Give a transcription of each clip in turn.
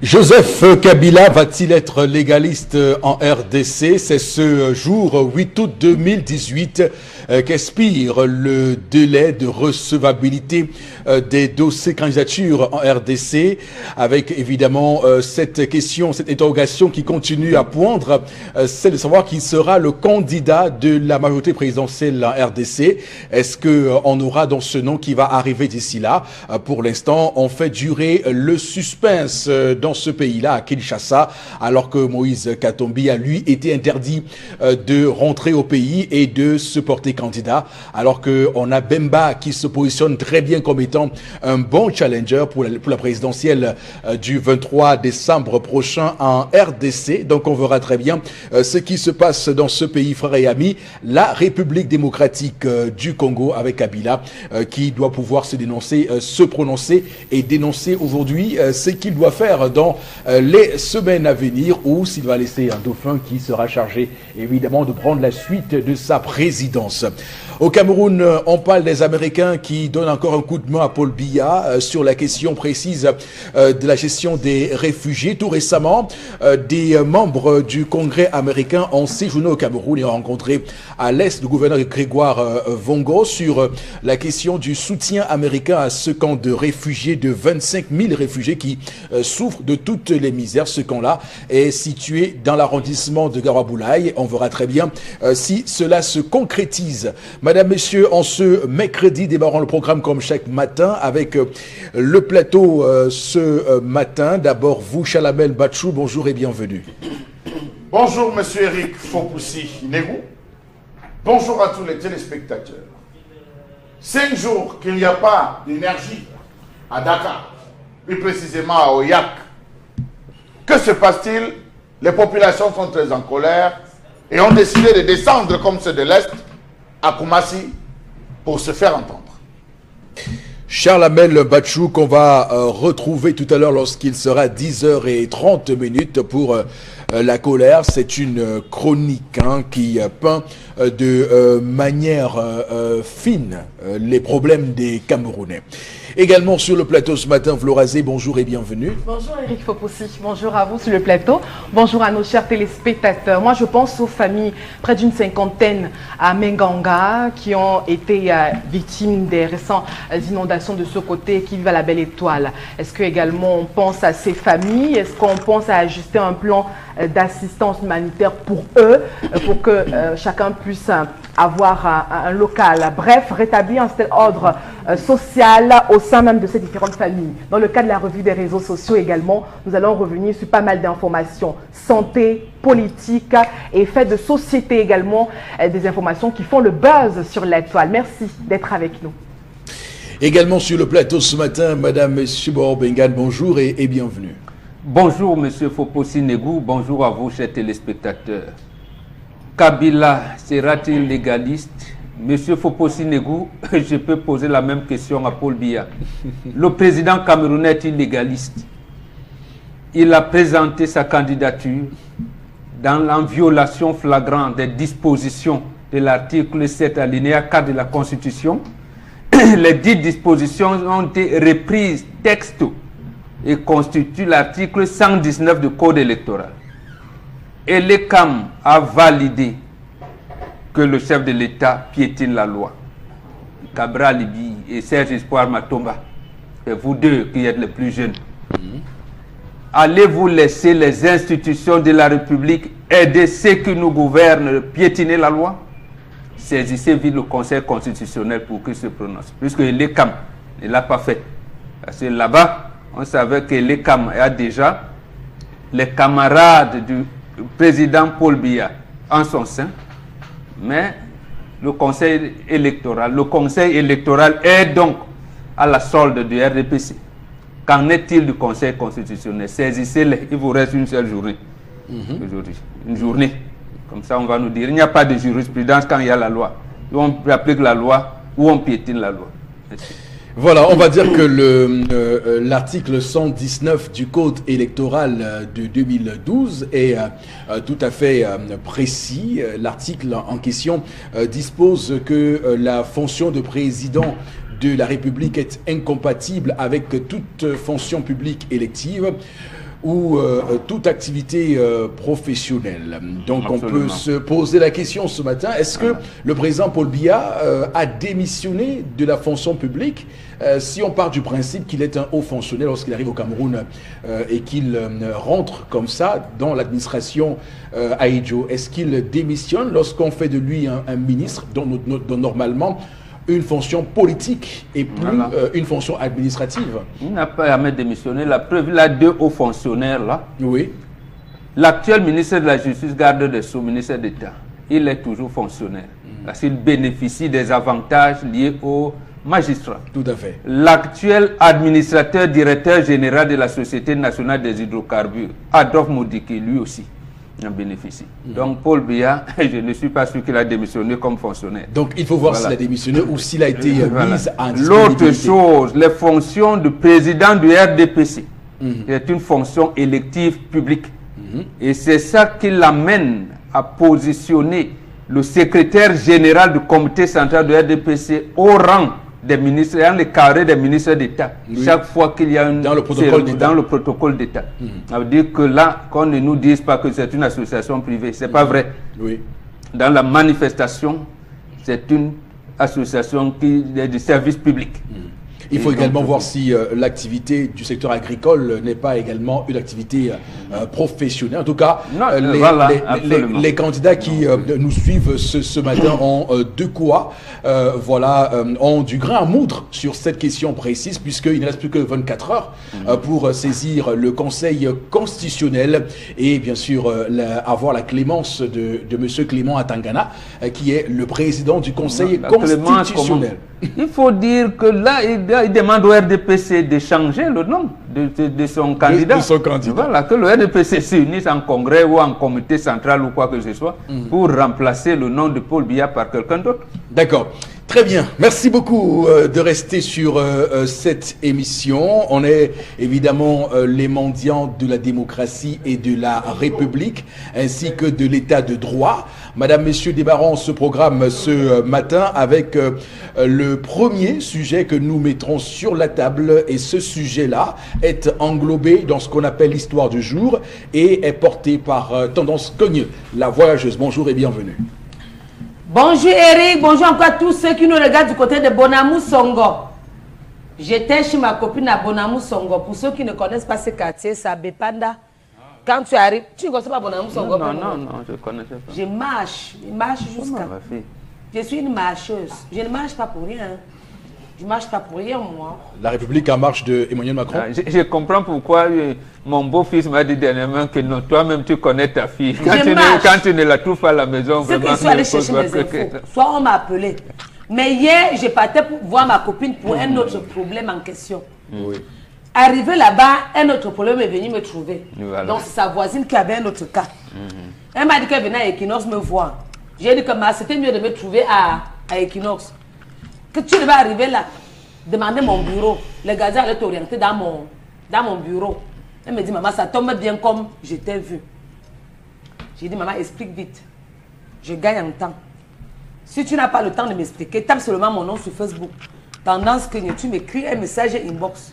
Joseph Kabila va-t-il être légaliste en RDC? C'est ce jour 8 août 2018 qu'expire le délai de recevabilité des dossiers candidatures en RDC, avec évidemment cette question, cette interrogation qui continue à poindre, c'est de savoir qui sera le candidat de la majorité présidentielle en RDC. Est-ce qu'on aura donc ce nom qui va arriver d'ici là? Pour l'instant, on fait durer le suspense dans ce pays-là, à Kinshasa, alors que Moïse Katumbi a lui été interdit de rentrer au pays et de se porter candidat, alors qu'on a Bemba qui se positionne très bien comme étant un bon challenger pour la présidentielle du 23 décembre prochain en RDC. Donc on verra très bien ce qui se passe dans ce pays, frères et amis, la République démocratique du Congo, avec Kabila qui doit pouvoir se dénoncer, se prononcer et dénoncer aujourd'hui ce qu'il doit faire dans les semaines à venir, ou s'il va laisser un dauphin qui sera chargé évidemment de prendre la suite de sa présidence. Au Cameroun, on parle des Américains qui donnent encore un coup de main à Paul Biya sur la question précise de la gestion des réfugiés. Tout récemment, des membres du Congrès américain ont séjourné au Cameroun et ont rencontré à l'est le gouverneur Grégoire Vongo sur la question du soutien américain à ce camp de réfugiés, de 25 000 réfugiés qui souffrent de toutes les misères. Ce camp-là est situé dans l'arrondissement de Garoua-Boulaye. On verra très bien si cela se concrétise. Madame, Messieurs, en ce mercredi, démarrons le programme comme chaque matin avec le plateau ce matin. D'abord, vous, Chalamel Batchou, bonjour et bienvenue. Bonjour, Monsieur Eric Fopoussi-Negou. Bonjour à tous les téléspectateurs. 5 jours qu'il n'y a pas d'énergie à Dakar, plus précisément à Oyak. Que se passe-t-il? Les populations sont très en colère et ont décidé de descendre comme ceux de l'Est à Koumassi pour se faire entendre. Charles Amel Batchou, qu'on va retrouver tout à l'heure lorsqu'il sera 10h30 pour la colère. C'est une chronique qui peint de manière fine les problèmes des Camerounais. Également sur le plateau ce matin, Florazé, bonjour et bienvenue. Bonjour Eric Fopoussi, bonjour à vous sur le plateau, bonjour à nos chers téléspectateurs. Moi je pense aux familles, près d'une cinquantaine à Menganga, qui ont été victimes des récentes inondations de ce côté, qui vivent à la Belle Étoile. Est-ce que également on pense à ces familles? Est-ce qu'on pense à ajuster un plan d'assistance humanitaire pour eux, pour que chacun puisse avoir un local? Bref, rétablir un tel ordre social au sein même de ces différentes familles. Dans le cadre de la revue des réseaux sociaux également, nous allons revenir sur pas mal d'informations, santé, politique et fait de société également, des informations qui font le buzz sur l'étoile. Merci d'être avec nous. Également sur le plateau ce matin, Madame Subor Bengal, bonjour et bienvenue. Bonjour Monsieur Fopoussi-Negou, bonjour à vous chers téléspectateurs. Kabila sera-t-il légaliste? Monsieur Fopoussi-Negou, je peux poser la même question à Paul Biya. Le président camerounais est-il légaliste? Il a présenté sa candidature en violation flagrante des dispositions de l'article 7 alinéa 4 de la Constitution. Les dites dispositions ont été reprises texto et constituent l'article 119 du Code électoral. Et l'ECAM a validé que le chef de l'État piétine la loi. Cabral Libi et Serge Espoir Matomba, et vous deux qui êtes les plus jeunes, allez-vous laisser les institutions de la République aider ceux qui nous gouvernent piétiner la loi? Saisissez vite le Conseil constitutionnel pour qu'il se prononce, puisque l'ECAM ne l'a pas fait. Parce que là-bas, on savait que l'ECAM a déjà les camarades du président Paul Biya en son sein, mais le conseil électoral est donc à la solde du RDPC. Qu'en est-il du Conseil constitutionnel? Saisissez-les, il vous reste une seule journée aujourd'hui. Une journée. Comme ça, on va nous dire, il n'y a pas de jurisprudence quand il y a la loi. On applique la loi ou on piétine la loi. Merci. Voilà, on va dire que l'article 119 du Code électoral de 2012 est tout à fait précis. L'article en question dispose que la fonction de président de la République est incompatible avec toute fonction publique élective. ou toute activité professionnelle. Donc Absolument. on peut se poser la question ce matin, est-ce que le président Paul Biya a démissionné de la fonction publique si on part du principe qu'il est un haut fonctionnaire lorsqu'il arrive au Cameroun et qu'il rentre comme ça dans l'administration Ahidjo? Est-ce qu'il démissionne lorsqu'on fait de lui un ministre dont normalement une fonction politique et plus une fonction administrative? Il n'a pas jamais démissionné. La preuve, il a 2 hauts fonctionnaires là. Oui. L'actuel ministre de la Justice, garde des Sceaux, ministre d'État, il est toujours fonctionnaire. Parce qu'il bénéficie des avantages liés aux magistrats. Tout à fait. L'actuel administrateur directeur général de la Société nationale des hydrocarbures, Adolphe Modiki, lui aussi en bénéficie. Donc Paul Biya, je ne suis pas sûr qu'il a démissionné comme fonctionnaire. Donc il faut voir Voilà. s'il a démissionné ou s'il a été mis en L'autre disponibilité. chose, les fonctions de président du RDPC, c'est une fonction élective publique. Et c'est ça qui l'amène à positionner le secrétaire général du comité central du RDPC au rang des ministres, dans le carré des ministres d'État, chaque fois qu'il y a une Dans le protocole d'État. dans le protocole d'État. Ça veut dire que là, qu'on ne nous dise pas que c'est une association privée, c'est pas vrai. Oui. Dans la manifestation, c'est une association qui est du service public. Il faut Et également donc, voir si l'activité du secteur agricole n'est pas également une activité professionnelle. En tout cas, Non, voilà, absolument. les candidats qui nous suivent ce matin ont de quoi, ont du grain à moudre sur cette question précise, puisqu'il ne reste plus que 24 heures pour saisir le Conseil constitutionnel et bien sûr avoir la clémence de M. Clément Atangana, qui est le président du Conseil La clémence, constitutionnel. Il faut dire que là, il demande au RDPC de changer le nom de son candidat. De son candidat. Voilà, que le RDPC s'unisse en congrès ou en comité central ou quoi que ce soit pour remplacer le nom de Paul Biya par quelqu'un d'autre. D'accord. Très bien. Merci beaucoup de rester sur cette émission. On est évidemment les mendiants de la démocratie et de la République, ainsi que de l'état de droit. Madame, Messieurs, démarrons ce programme ce matin avec le premier sujet que nous mettrons sur la table. Et ce sujet-là est englobé dans ce qu'on appelle l'histoire du jour et est porté par Tendance Cogne, la voyageuse. Bonjour et bienvenue. Bonjour Eric, bonjour encore à tous ceux qui nous regardent du côté de Bonamou Songo. J'étais chez ma copine à Bonamou Songo. Pour ceux qui ne connaissent pas ce quartier, c'est à Bepanda. Quand tu arrives, tu ne connais pas Bonamou Songo? Non, je ne connaissais pas. Je marche jusqu'à... Ma fille. Je suis une marcheuse. Je ne marche pas pour rien. Je ne marche pas pour rien, moi. La République en marche de Emmanuel Macron. Je comprends pourquoi mon beau-fils m'a dit dernièrement que non, toi-même tu connais ta fille. Quand tu ne la trouves pas à la maison, C'est vraiment. que je suis allée chercher mes infos. Soit on m'a appelé. Mais hier, je partais pour voir ma copine pour un autre problème en question. Oui. Arrivé là-bas, un autre problème est venu me trouver. Voilà. Donc c'est sa voisine qui avait un autre cas. Elle m'a dit qu'elle venait à Equinox me voir. J'ai dit que c'était mieux de me trouver à Equinox. Que tu devais arriver là, demander mon bureau. Le gardien allait t'orienter dans mon bureau. Elle me dit, maman, ça tombe bien comme je t'ai vu. J'ai dit, maman, explique vite. Je gagne en temps. Si tu n'as pas le temps de m'expliquer, tape seulement mon nom sur Facebook. Tendance que tu m'écris un message inbox.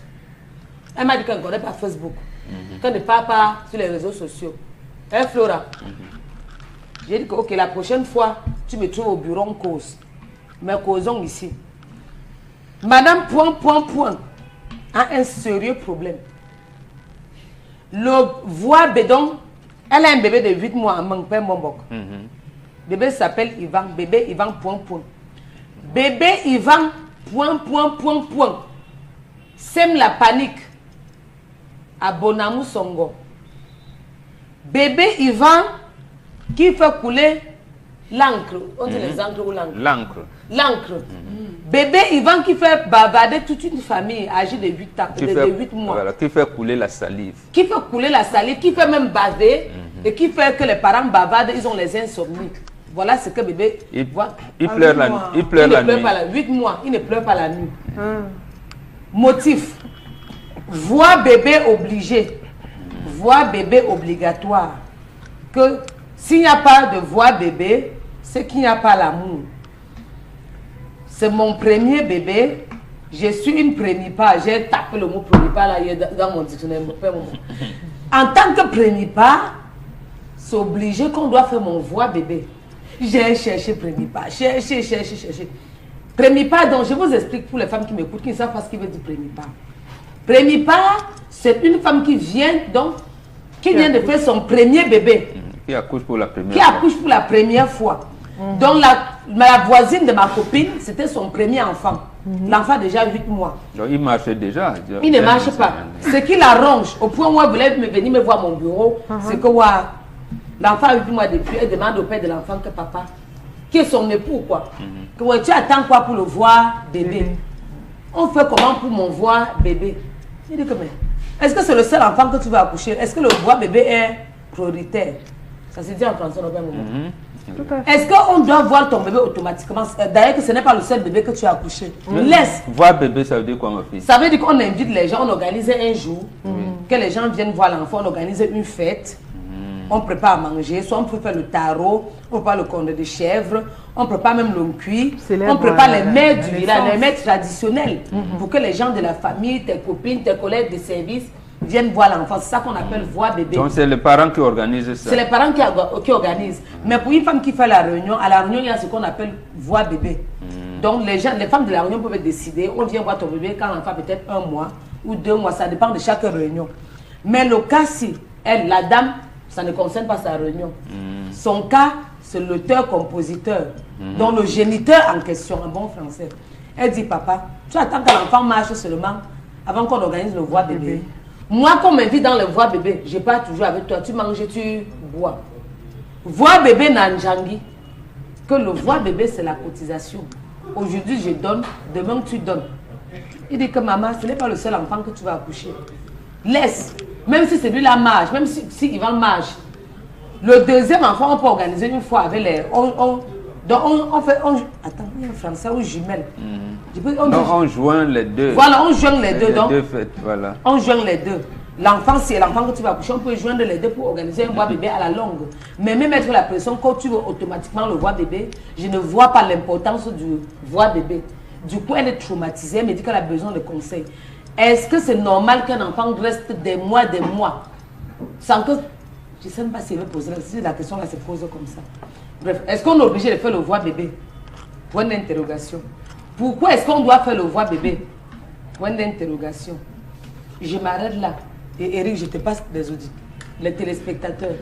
Elle m'a dit qu'elle ne connaît pas Facebook. Qu'elle ne parle pas sur les réseaux sociaux. Hein, Flora? J'ai dit que, ok, la prochaine fois, tu me trouves au bureau, on cause. Mais causons ici. Madame Point a un sérieux problème. Le voix bédon, elle a un bébé de 8 mois en manque, père Mombok. Bébé s'appelle Ivan, bébé Ivan Point. Bébé Ivan Point. Sème la panique à Bonamou Songo. Bébé Ivan qui fait couler l'encre. On dit les encres ou l'encre? L'encre. Bébé Ivan qui fait bavarder toute une famille âgée de 8 ans, de 8 mois. Voilà, qui fait couler la salive. Qui fait couler la salive, qui fait même baver, et qui fait que les parents bavardent, ils ont les insomnies. Voilà ce que bébé voit. Il pleure la nuit. Il pleure la nuit. 8 mois, il ne pleure pas la nuit. Motif. Voix bébé obligé. Voix bébé obligatoire. Que s'il n'y a pas de voix bébé, c'est qu'il n'y a pas l'amour. C'est mon premier bébé. Je suis une prémipa. J'ai tapé le mot prémipa là dans mon dictionnaire. En tant que prémipa, c'est obligé qu'on doit faire mon voix bébé. J'ai cherché prémipa, cherché. Prémipa, donc je vous explique pour les femmes qui m'écoutent, qui ne savent pas ce qu'il veut dire prémipa. Prémipa, c'est une femme qui vient de faire son premier bébé. Qui accouche pour la première fois. Donc la voisine de ma copine, c'était son premier enfant. L'enfant a déjà 8 mois. Donc il marchait déjà. Il ne marche pas. Ce qui l'arrange, au point où elle voulait venir me voir à mon bureau, c'est que l'enfant a 8 mois depuis, elle demande au père de l'enfant que papa, qui est son époux quoi. Que tu attends quoi pour le voir bébé? On fait comment pour mon voir bébé? Il dit que mais, est-ce que c'est le seul enfant que tu vas accoucher? Est-ce que le voir bébé est prioritaire? Ça se dit en français au même moment. Est-ce qu'on doit voir ton bébé automatiquement? D'ailleurs que ce n'est pas le seul bébé que tu as accouché. Laisse. Voir bébé, ça veut dire quoi ma fille? Ça veut dire qu'on invite les gens, on organise un jour, que les gens viennent voir l'enfant, on organise une fête, on prépare à manger, soit on peut faire le tarot, on prépare le cornet de chèvre, on prépare même le cuit, on prépare les mets du village, les mets traditionnels, pour que les gens de la famille, tes copines, tes collègues de service viennent voir l'enfant. C'est ça qu'on appelle voir bébé. Donc c'est les parents qui organisent ça. C'est les parents qui organisent. Mais pour une femme qui fait la réunion, à la réunion, il y a ce qu'on appelle voir bébé. Donc les femmes de la réunion peuvent décider, on vient voir ton bébé quand l'enfant a peut-être 1 mois ou 2 mois, ça dépend de chaque réunion. Mais le cas si, elle, la dame, ça ne concerne pas sa réunion. Son cas, c'est l'auteur-compositeur, donc le géniteur en question, en bon français. Elle dit, papa, tu attends que l'enfant marche seulement avant qu'on organise le voir bébé. Moi, qu'on m'invite dans le voir bébé, je pars toujours avec toi. Tu manges, tu bois. Voir bébé Nanjangi, que le voir bébé, c'est la cotisation. Aujourd'hui, je donne, demain, tu donnes. Il dit que maman, ce n'est pas le seul enfant que tu vas accoucher. Laisse. Même si celui-là marche, même si Ivan marche. Le deuxième enfant, on peut organiser une fois avec les... on fait... attends, il y a un français, on jumelle. On joint les deux. Voilà, on joint les deux. Donc, voilà. On joint les deux. L'enfant, c'est l'enfant que tu vas accoucher, on peut joindre les deux pour organiser un voix bébé à la longue. Mais même mettre la pression, quand tu veux automatiquement le voix bébé, je ne vois pas l'importance du voix bébé. Du coup, elle est traumatisée, elle me dit qu'elle a besoin de conseils. Est-ce que c'est normal qu'un enfant reste des mois, sans que... Je ne sais même pas si elle veut poser la question, là se pose comme ça. Bref, est-ce qu'on est obligé de faire le voix bébé? Point d'interrogation. Pourquoi est-ce qu'on doit faire le voix bébé? Point d'interrogation. Je m'arrête là. Et Eric, je te passe les téléspectateurs.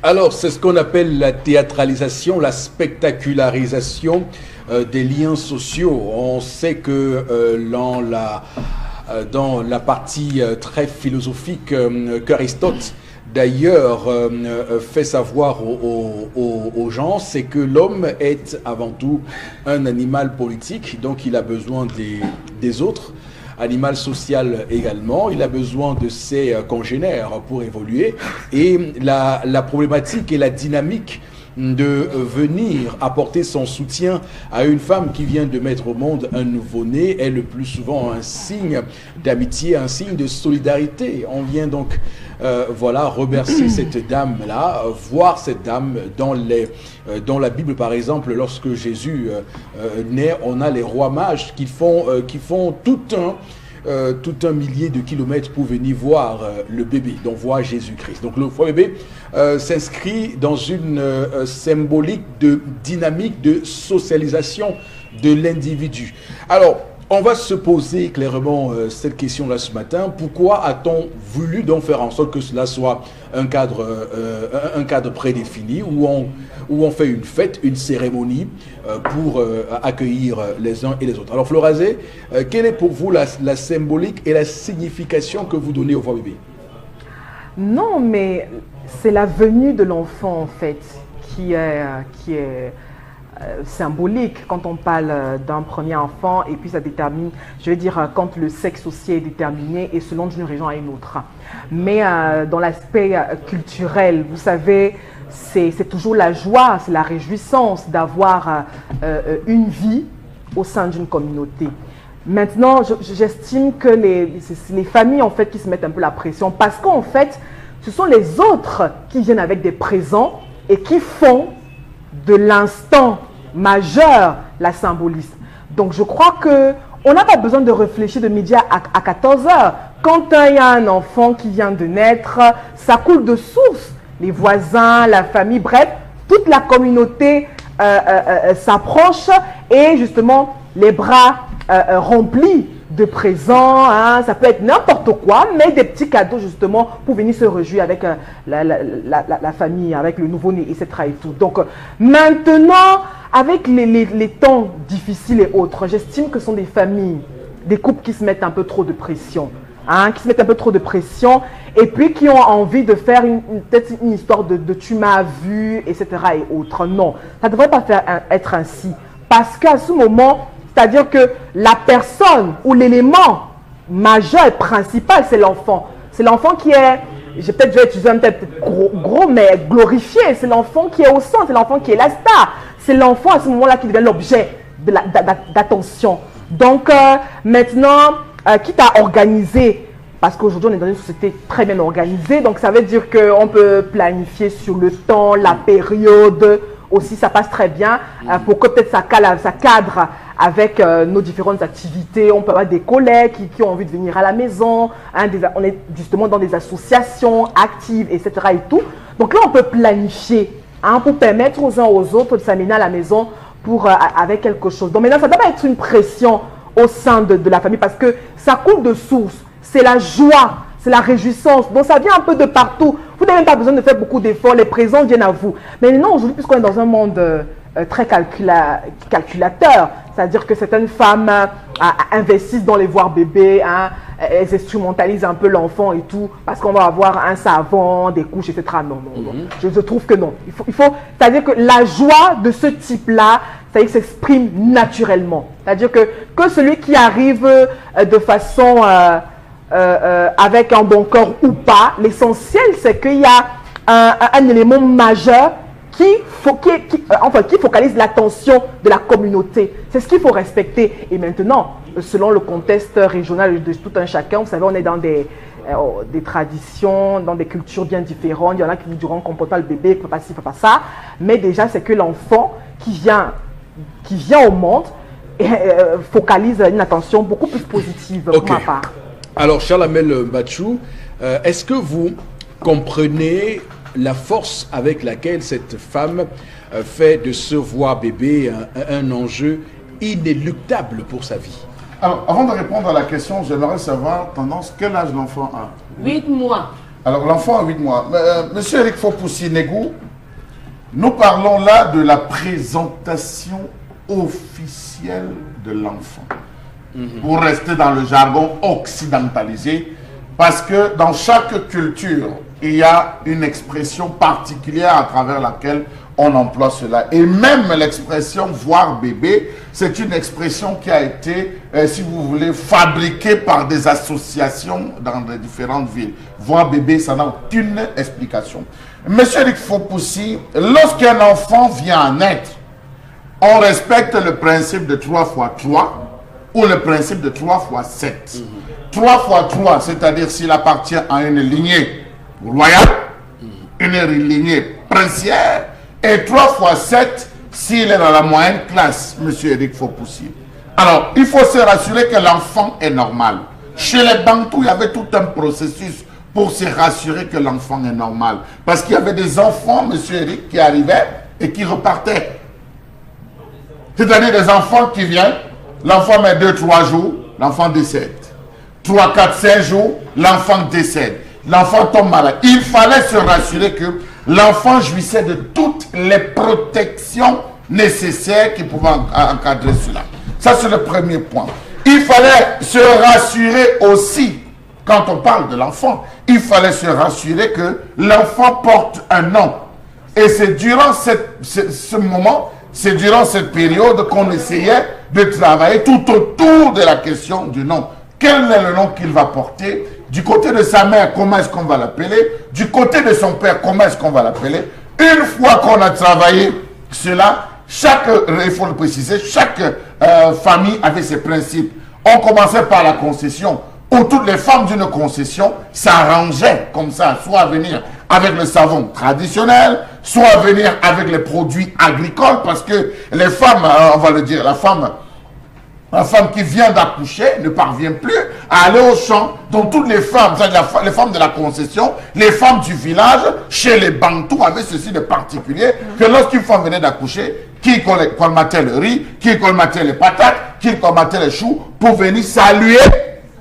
Alors, c'est ce qu'on appelle la théâtralisation, la spectacularisation des liens sociaux. On sait que dans la partie très philosophique qu'Aristote d'ailleurs fait savoir aux gens, c'est que l'homme est avant tout un animal politique, donc il a besoin des autres. Animal social également, il a besoin de ses congénères pour évoluer. Et la problématique et la dynamique de venir apporter son soutien à une femme qui vient de mettre au monde un nouveau-né est le plus souvent un signe d'amitié, un signe de solidarité. On vient donc voilà, remercier cette dame-là, voir cette dame dans la Bible par exemple, lorsque Jésus naît, on a les rois mages qui font tout un millier de kilomètres pour venir voir le bébé, donc voir Jésus-Christ. Donc le voix bébé s'inscrit dans une symbolique de dynamique de socialisation de l'individu. Alors, on va se poser clairement cette question-là ce matin. Pourquoi a-t-on voulu donc faire en sorte que cela soit un cadre prédéfini où on fait une fête, une cérémonie pour accueillir les uns et les autres? Alors Florazé, quelle est pour vous la symbolique et la signification que vous donnez au voix bébé? Non, mais c'est la venue de l'enfant en fait qui est symbolique quand on parle d'un premier enfant, et puis ça détermine, je veux dire, quand le sexe aussi est déterminé et selon d'une région à une autre. Mais dans l'aspect culturel, vous savez, c'est toujours la joie, c'est la réjouissance d'avoir une vie au sein d'une communauté. Maintenant, j'estime que c'est les familles en fait qui se mettent un peu la pression, parce qu'en fait, ce sont les autres qui viennent avec des présents et qui font de l'instant majeur la symbolisme. Donc je crois que on n'a pas besoin de réfléchir de midi à 14 heures. Quand il y a un enfant qui vient de naître, ça coule de source. Les voisins, la famille, bref, toute la communauté s'approche et justement les bras remplis de présents, hein, ça peut être n'importe quoi, mais des petits cadeaux justement pour venir se réjouir avec la famille, avec le nouveau-né, etc. et tout. Donc maintenant, avec les temps difficiles et autres, j'estime que ce sont des familles, des couples qui se mettent un peu trop de pression. Hein, qui se mettent un peu trop de pression et puis qui ont envie de faire peut-être une histoire de tu m'as vu, etc. et autres. Non, ça ne devrait pas être ainsi. Parce qu'à ce moment, c'est-à-dire que la personne ou l'élément majeur et principal, c'est l'enfant. C'est l'enfant qui est, je vais utiliser un peut-être gros, mais glorifié. C'est l'enfant qui est au centre, c'est l'enfant qui est la star. C'est l'enfant à ce moment-là qui devient l'objet d'attention. Donc maintenant, quitte à organiser, parce qu'aujourd'hui on est dans une société très bien organisée, donc ça veut dire qu'on peut planifier sur le temps, la période, aussi ça passe très bien, pour que peut-être ça cadre avec nos différentes activités. On peut avoir des collègues qui ont envie de venir à la maison, hein, on est justement dans des associations actives, etc. et tout. Donc là on peut planifier, hein, pour permettre aux uns aux autres de s'amener à la maison avec quelque chose. Donc maintenant ça ne doit pas être une pression au sein de la famille parce que ça coule de source, c'est la joie, c'est la réjouissance, donc ça vient un peu de partout. Vous n'avez même pas besoin de faire beaucoup d'efforts, les présents viennent à vous. Mais maintenant aujourd'hui, puisqu'on est dans un monde très calculateur, c'est-à-dire que certaines femmes investissent dans les voir bébés, hein, elles instrumentalisent un peu l'enfant et tout, parce qu'on va avoir un savon, des couches, etc. Non. Je trouve que non. Il faut, c'est-à-dire que la joie de ce type-là, c'est-à-dire que s'exprime naturellement. C'est-à-dire que celui qui arrive de façon avec un bon cœur ou pas, l'essentiel c'est qu'il y a un élément majeur qui focalise l'attention de la communauté. C'est ce qu'il faut respecter. Et maintenant, selon le contexte régional de tout un chacun, vous savez, on est dans des traditions, dans des cultures bien différentes. Il y en a qui vous diront qu'on ne porte pas le bébé, qu'on ne peut pas ci, qu'on ne peut pas ça. Mais déjà, c'est que l'enfant qui vient au monde focalise une attention beaucoup plus positive pour ma part. Alors, Charles-Amel Bachou, est-ce que vous comprenez la force avec laquelle cette femme fait de ce voir bébé un enjeu inéluctable pour sa vie? Alors, avant de répondre à la question, j'aimerais savoir, Tendance, quel âge l'enfant a? 8 mois. Alors, l'enfant a 8 mois. Monsieur Eric Fopoussi-Negou, nous parlons là de la présentation officielle de l'enfant. Pour rester dans le jargon occidentalisé, parce que dans chaque culture, il y a une expression particulière à travers laquelle on emploie cela. Et même l'expression « voir bébé », c'est une expression qui a été, si vous voulez, fabriquée par des associations dans les différentes villes. Voir bébé, ça n'a aucune explication. Monsieur Eric Fopoussi, lorsqu'un enfant vient à naître, on respecte le principe de 3 x 3 ou le principe de 3 x 7. 3 x 3, c'est-à-dire s'il appartient à une lignée royale, une lignée princière, et 3 x 7 s'il est dans la moyenne classe, monsieur Eric Fopoussi. Alors, il faut se rassurer que l'enfant est normal. Chez les Bantous, il y avait tout un processus pour se rassurer que l'enfant est normal. Parce qu'il y avait des enfants, monsieur Eric, qui arrivaient et qui repartaient. C'est-à-dire des enfants qui viennent, l'enfant met 2-3 jours, l'enfant décède. 3, 4, 5 jours, l'enfant décède. L'enfant tombe malade. Il fallait se rassurer que l'enfant jouissait de toutes les protections nécessaires qui pouvaient encadrer cela. Ça, c'est le premier point. Il fallait se rassurer aussi, quand on parle de l'enfant, il fallait se rassurer que l'enfant porte un nom. Et c'est durant ce moment, c'est durant cette période qu'on essayait de travailler tout autour de la question du nom. Quel est le nom qu'il va porter? Du côté de sa mère, comment est-ce qu'on va l'appeler? Du côté de son père, comment est-ce qu'on va l'appeler? Une fois qu'on a travaillé cela, il faut le préciser, chaque famille avait ses principes. On commençait par la concession, où toutes les femmes d'une concession s'arrangeaient comme ça, soit à venir avec le savon traditionnel, soit à venir avec les produits agricoles, parce que les femmes, on va le dire, la femme La femme qui vient d'accoucher ne parvient plus à aller au champ. Donc toutes les femmes, les femmes de la concession, les femmes du village, chez les Bantous, avaient ceci de particulier, que lorsqu'une femme venait d'accoucher, qui colmatait le riz, qui colmatait les patates, qui colmatait les choux, pour venir saluer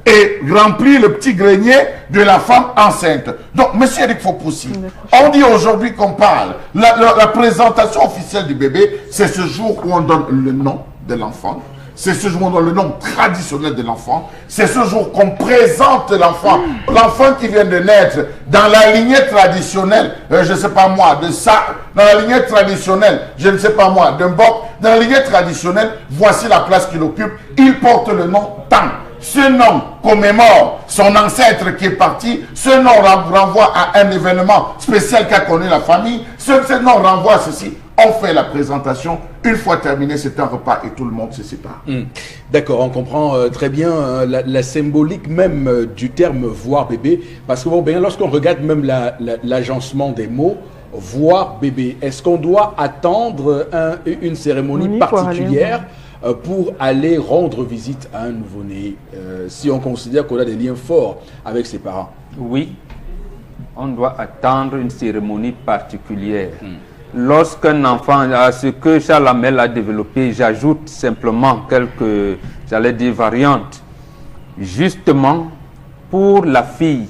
et remplir le petit grenier de la femme enceinte. Donc, monsieur Eric Fopoussi, on dit aujourd'hui qu'on parle, la présentation officielle du bébé, c'est ce jour où on donne le nom de l'enfant. C'est ce jour où on donne le nom traditionnel de l'enfant. C'est ce jour qu'on présente l'enfant. L'enfant qui vient de naître dans la lignée traditionnelle, je ne sais pas moi, de ça, dans la lignée traditionnelle, je ne sais pas moi, d'un boc, dans la lignée traditionnelle, voici la place qu'il occupe. Il porte le nom tant. Ce nom commémore son ancêtre qui est parti. Ce nom renvoie à un événement spécial qu'a connu la famille. Ce nom renvoie à ceci. On fait la présentation. Une fois terminé, c'est un repas et tout le monde se sépare. D'accord, on comprend très bien la symbolique même du terme voir bébé. Parce que bon, bien, lorsqu'on regarde même l'agencement des mots, voir bébé, est-ce qu'on doit attendre une cérémonie particulière pour aller rendre visite à un nouveau-né, si on considère qu'on a des liens forts avec ses parents? Oui, on doit attendre une cérémonie particulière. Lorsqu'un enfant, à ce que Charles Hamel a développé, j'ajoute simplement quelques, j'allais dire, variantes. Justement, pour la fille,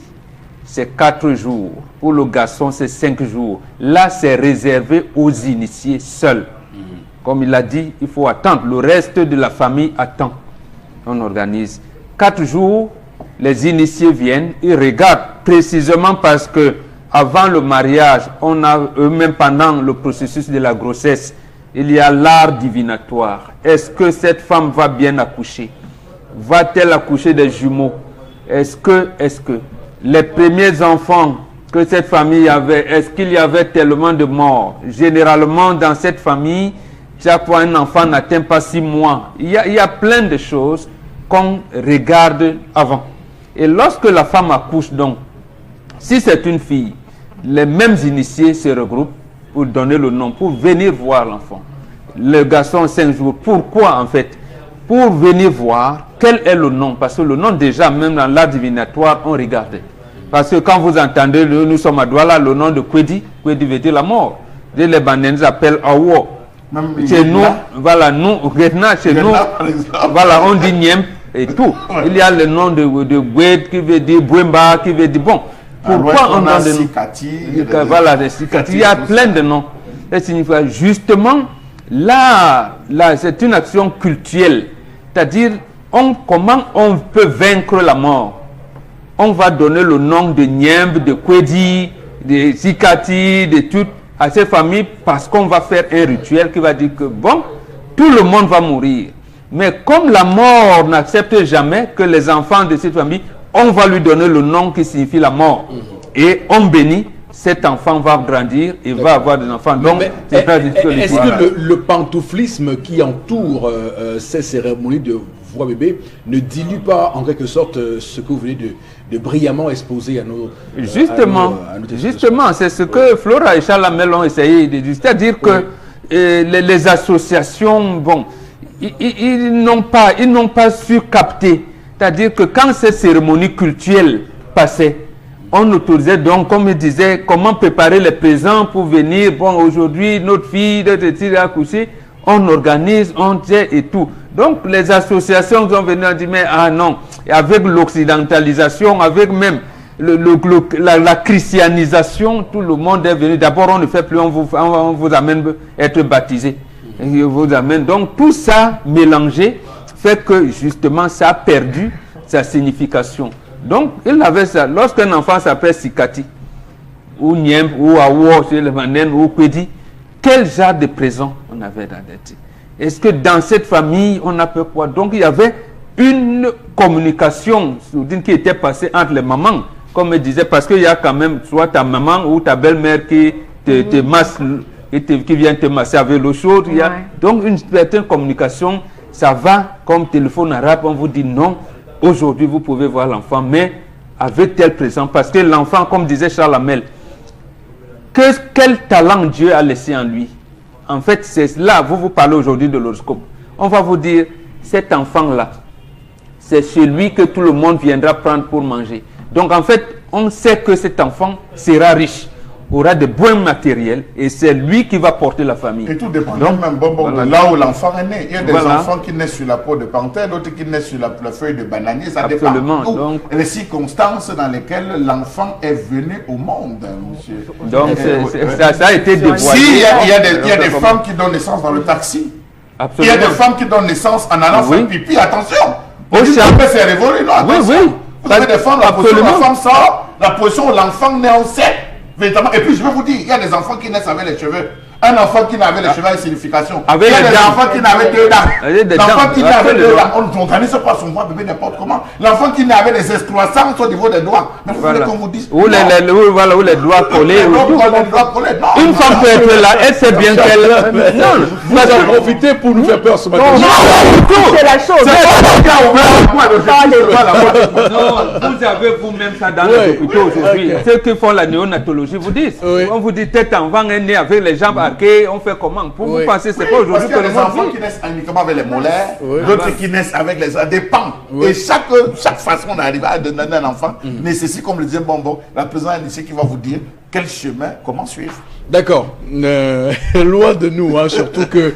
c'est 4 jours. Pour le garçon, c'est 5 jours. Là, c'est réservé aux initiés seuls. Comme il a dit, il faut attendre. Le reste de la famille attend. On organise 4 jours. Les initiés viennent, ils regardent précisément parce que avant le mariage, on a même pendant le processus de la grossesse, il y a l'art divinatoire. Est-ce que cette femme va bien accoucher? Va-t-elle accoucher des jumeaux? Est-ce que les premiers enfants que cette famille avait, est-ce qu'il y avait tellement de morts? Généralement, dans cette famille, chaque fois un enfant n'atteint pas 6 mois. Il y a plein de choses qu'on regarde avant. Et lorsque la femme accouche, donc, si c'est une fille, les mêmes initiés se regroupent pour donner le nom, pour venir voir l'enfant. Le garçon, 5 jours. Pourquoi en fait? Pour venir voir quel est le nom. Parce que le nom, déjà, même dans l'art divinatoire, on regardait. Parce que quand vous entendez, nous sommes à Douala, le nom de Kwedi, Kwedi veut dire la mort. Les Bandens appellent Awo. Chez nous, voilà, nous, chez nous, voilà, on dit Nyem et tout. Il y a le nom de Gwed qui veut dire Bwemba, qui veut dire bon. Pourquoi on donne des noms? Voilà, des Sikati. Il y a plein de noms. Ça signifie justement, là c'est une action culturelle. C'est-à-dire, comment on peut vaincre la mort? On va donner le nom de Nyemb, de Kwedi, de Sikati, de tout à ces familles parce qu'on va faire un rituel qui va dire que bon, tout le monde va mourir. Mais comme la mort n'accepte jamais que les enfants de cette famille, on va lui donner le nom qui signifie la mort. Et on bénit, cet enfant va grandir et va avoir des enfants. Donc, est-ce que le pantouflisme qui entoure ces cérémonies de voix bébé ne dilue pas en quelque sorte ce que vous venez de brillamment exposer à nos... Justement, c'est ce que Flora et Charles Hamel ont essayé de dire. C'est-à-dire que les associations, bon, ils n'ont pas su capter. C'est-à-dire que quand ces cérémonies culturelles passaient, on autorisait donc, comme il disait, comment préparer les présents pour venir. Bon, aujourd'hui, notre fille a accouché, on organise, on tient et tout. Donc, les associations sont venues et dit, mais ah non, et avec l'occidentalisation, avec même la christianisation, tout le monde est venu. D'abord, on ne fait plus, on vous amène être baptisé. Et on vous amène. Donc, tout ça mélangé fait que, justement, ça a perdu sa signification. Donc, il avait ça. Lorsqu'un enfant s'appelle Sikati, ou Nyem, ou Awo, chez les Manen, ou Kwedi, quel genre de présent on avait dans la tête? Est-ce que dans cette famille, on a peu quoi? Donc, il y avait une communication qui était passée entre les mamans, comme je disais, parce qu'il y a quand même soit ta maman ou ta belle-mère qui te masse, qui vient te masser avec l'eau chaude. Il y a donc une certaine communication. Ça va comme téléphone arabe, on vous dit non, aujourd'hui vous pouvez voir l'enfant, mais avec tel présent, parce que l'enfant, comme disait Charles Hamel, quel talent Dieu a laissé en lui. En fait, c'est là, vous parlez aujourd'hui de l'horoscope. On va vous dire, cet enfant-là, c'est celui que tout le monde viendra prendre pour manger. Donc en fait, on sait que cet enfant sera riche, aura de bons matériels et c'est lui qui va porter la famille. Et tout dépend. Donc, Même voilà. de là où l'enfant est né. Il y a des Voilà. enfants qui naissent sur la peau de panthère, d'autres qui naissent sur la feuille de bananier. Ça Absolument. dépend. Donc, les circonstances dans lesquelles l'enfant est venu au monde, monsieur. donc Ouais. ça a été dévoilé. Si, il y a des femmes qui donnent naissance dans le taxi. Absolument. Il y a des femmes qui donnent naissance en allant Oui. faire pipi. Attention. Au Vous dites, champ. c'est révolu. Non, Oui, attention. oui. Vous avez des femmes, la position où la Absolument. femme sort, la position où l'enfant naît, on sait. Véritablement. Et puis, je vais vous dire, il y a des enfants qui naissent avec les cheveux. Un enfant qui n'avait les cheveux a une signification. Avec il y a les des dents. enfants qui n'avaient deux Avec des dents. L'enfant dents. qui naît avec deux Absolument. dents, on n'organise pas son voix bébé n'importe comment. L'enfant qui naît avec des excroissances au niveau des doigts. Mais vous voulez Voilà. qu'on vous dise. Ou les doigts collés. ou tout. Une femme peut être là, elle sait bien qu'elle... Non, Vous avez profité pour nous faire peur ce matin. C'est la chose. non, vous avez vous-même ça dans Oui. les hôpitaux aujourd'hui. Ok. Ceux qui font la néonatologie vous disent. Oui. On vous dit, cet enfant est né avec les jambes arquées, on fait comment? Pour Oui. vous penser, c'est pas Parce aujourd'hui qu'il que y a le des enfants monde qui vit. naissent uniquement avec les molaires, Oui. d'autres qui naissent avec les... Ça dépend. Oui. Et chaque façon d'arriver à donner un enfant nécessite, comme le disait Bonbon, la présence d'un lycée qui va vous dire quel chemin, comment suivre. D'accord. Loin de nous, hein, surtout que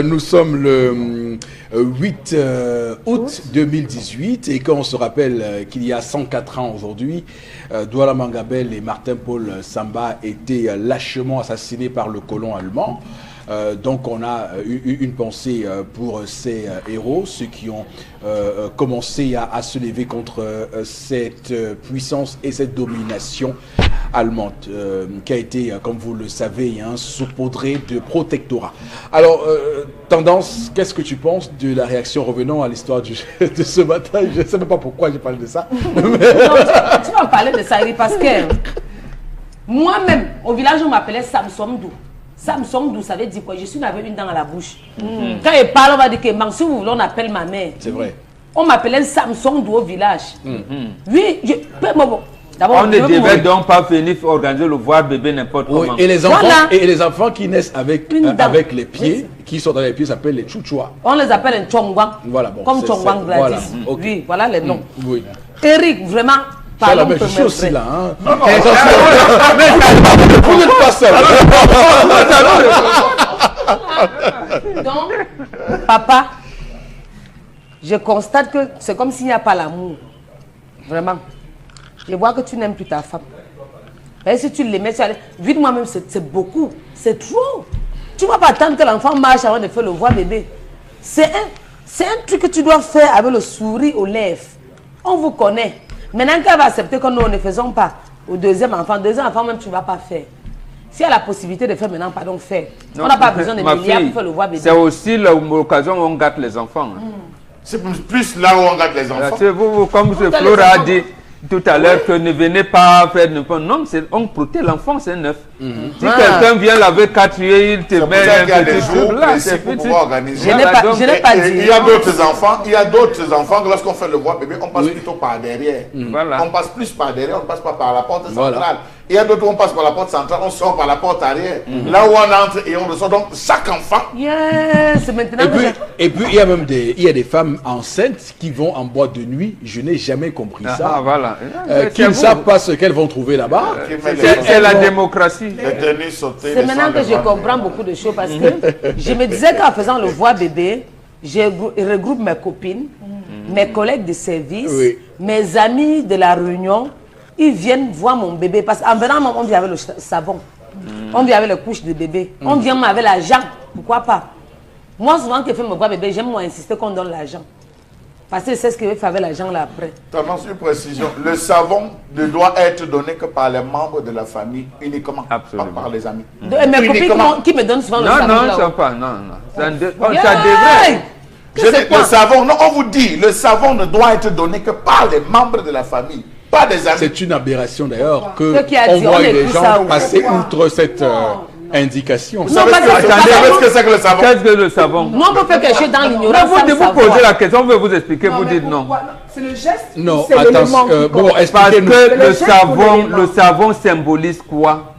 nous sommes le 8 août 2018 et qu'on se rappelle qu'il y a 104 ans aujourd'hui, Douala Mangabel et Martin-Paul Samba étaient lâchement assassinés par le colon allemand. Donc on a eu une pensée pour ces héros, ceux qui ont commencé à se lever contre cette puissance et cette domination allemande, qui a été, comme vous le savez, saupoudrée de protectorat. Alors, Tendance, qu'est-ce que tu penses de la réaction revenant à l'histoire de ce matin? Je ne sais même pas pourquoi j'ai parlé de ça. Non, tu vas parler de ça, parce que moi-même, au village, on m'appelait Samsongdou. Samsongdou, ça veut dire quoi? Je suis avec une dent à la bouche. Quand il parle, on va dire que si vous voulez, on appelle ma mère. C'est vrai. On m'appelait Samsongdou au village. Oui, bon. D'abord, On ne devait donc pas venir organiser le voir bébé n'importe Oui, comment. et les enfants, Voilà. et les enfants qui naissent avec, Une dent. avec les pieds, qui sont dans les pieds, s'appellent les chouchoua. On les appelle un Chongwang. Voilà, bon, Comme c'est- Chongwang c'est- voilà, Gladys. ok. Oui, voilà les noms. Oui. Eric, vraiment, Ça, là, parlons mais je suis aussi vrai. là. Hein. Non, non, Vous n'êtes pas seul. Donc, papa, je constate que c'est comme s'il n'y a pas l'amour. Vraiment. Je vois que tu n'aimes plus ta femme. Et si tu l'aimais, tu allais... Vite moi-même, c'est beaucoup. C'est trop. Tu ne vas pas attendre que l'enfant marche avant de faire le voir bébé. C'est un truc que tu dois faire avec le sourire aux lèvres. On vous connaît. Maintenant qu'elle va accepter que nous, on ne faisons pas au deuxième enfant même, tu ne vas pas faire. S'il y a la possibilité de faire maintenant, pardon, faire. On n'a pas besoin de Ma milliards fille, pour faire le voir bébé. c'est aussi l'occasion où on gâte les enfants. hein. c'est plus là où on garde les enfants. C'est vous, comme ce gâte Flora les a enfants. dit tout à l'heure, que ne venez pas faire n'importe. Non, on protège l'enfant, c'est neuf. Si quelqu'un vient laver 4 yeux, il te C'est pour met ça un qu'il y a des petit jours truc là. précis c'est pour petit. pouvoir organiser. Je n'ai Voilà, pas, donc, je n'ai pas Et dit. il y a d'autres enfants que lorsqu'on fait le voir bébé, on passe plutôt par derrière. Voilà. On passe plus par derrière, on ne passe pas par la porte centrale. Voilà. Il y a d'autres où on passe par la porte centrale, on sort par la porte arrière. Là où on entre et on ressort. Donc chaque enfant, Yes, c'est maintenant Et que puis, j'ai- et puis, il y a même des femmes enceintes qui vont en boîte de nuit. Je n'ai jamais compris Ah, ça. voilà. Qui ne savent pas ce qu'elles vont trouver là-bas. qui met C'est la Elles vont- démocratie. les tenues sautées. C'est les maintenant sangs que de je ventre. comprends beaucoup de choses parce que je me disais qu'en faisant le voir bébé, je regroupe mes copines, mes collègues de service, Oui. mes amis de la réunion. Ils viennent voir mon bébé parce qu'en venant, on vient avec le savon, on vient avec les couches de bébé, on vient avec l'argent. Pourquoi pas? Moi, souvent, quand je fais me voir bébé, j'aime moi insister qu'on donne l'argent. Parce que c'est ce que je fais avec l'argent là après. Tendance, une précision. Le savon ne doit être donné que par les membres de la famille uniquement, Absolument. pas par les amis. Et mes copines qui me donnent souvent le Non, savon non, là. ça pas. Non, non. Ça, Yeah! ça devrait. Que Je c'est dis, quoi? le savon, non, on vous dit, le savon ne doit être donné que par les membres de la famille, pas des amis. C'est une aberration d'ailleurs que Ce qui a on dit, voit on les écoute gens ça. passer Pourquoi? outre cette indication. Vous savez pas ce que que- c'est- attendez, vous savez ce que c'est que le savon? Qu'est-ce que le savon? Nous, on peut faire quelque chose dans Mais l'ignorance. vous sans de vous savoir. poser la question, on veut vous expliquer, vous dites non. C'est le geste. Non, c'est l'élément attention. qui Bon, compte. Parce expliquez-nous. que le le geste savon, pour l'élément. le savon symbolise quoi?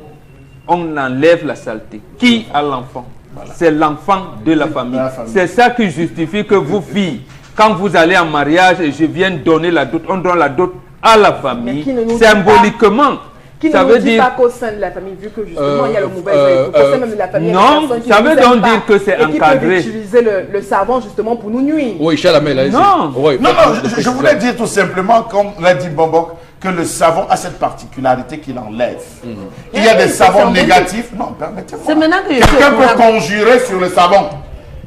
On enlève la saleté. Qui a l'enfant? c'est l'enfant de la famille. C'est ça qui justifie que vous, filles, quand vous allez en mariage et je viens donner la dot, on donne la dot à la famille, symboliquement. Qui ça ne veut nous dit dire pas qu'au sein de la famille, vu que justement il y a le mauvais au sein même de la famille. Non, ça veut donc dire que c'est encadré. Et qui peuvent utiliser le savon justement pour nous nuire. Oui, Chalamel, allez-y. Non, je voulais dire tout simplement, comme l'a dit Bombok, que le savon a cette particularité qu'il enlève. Il y a des savons négatifs. Non, permettez-moi. Quelqu'un peut conjurer sur le savon.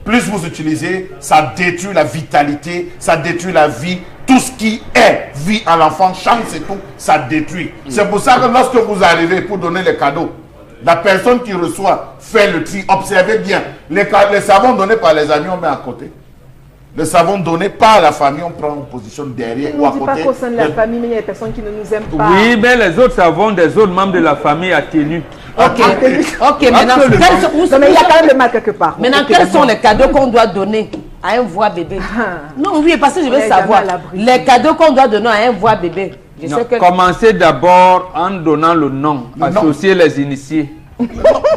Plus vous utilisez, ça détruit la vitalité, ça détruit la vie. Tout ce qui est vie à l'enfant, chance et tout, ça détruit. C'est pour ça que lorsque vous arrivez pour donner les cadeaux, la personne qui reçoit fait le tri. Observez bien. Les savons donnés par les amis, on met à côté. Le savon donné par la famille, on prend en position derrière ou à côté. On ne dit pas qu'au sein de la famille, mais il y a des personnes qui ne nous aiment pas. Oui, mais les autres savons des autres membres de la famille atténuent. Ok, maintenant, mais il y a quand même le mal quelque part. Maintenant, quels sont les cadeaux qu'on doit donner à un voix bébé? Non, oui, parce que je veux savoir. Les cadeaux qu'on doit donner à un voix bébé. Commencez d'abord en donnant le nom, associer les initiés.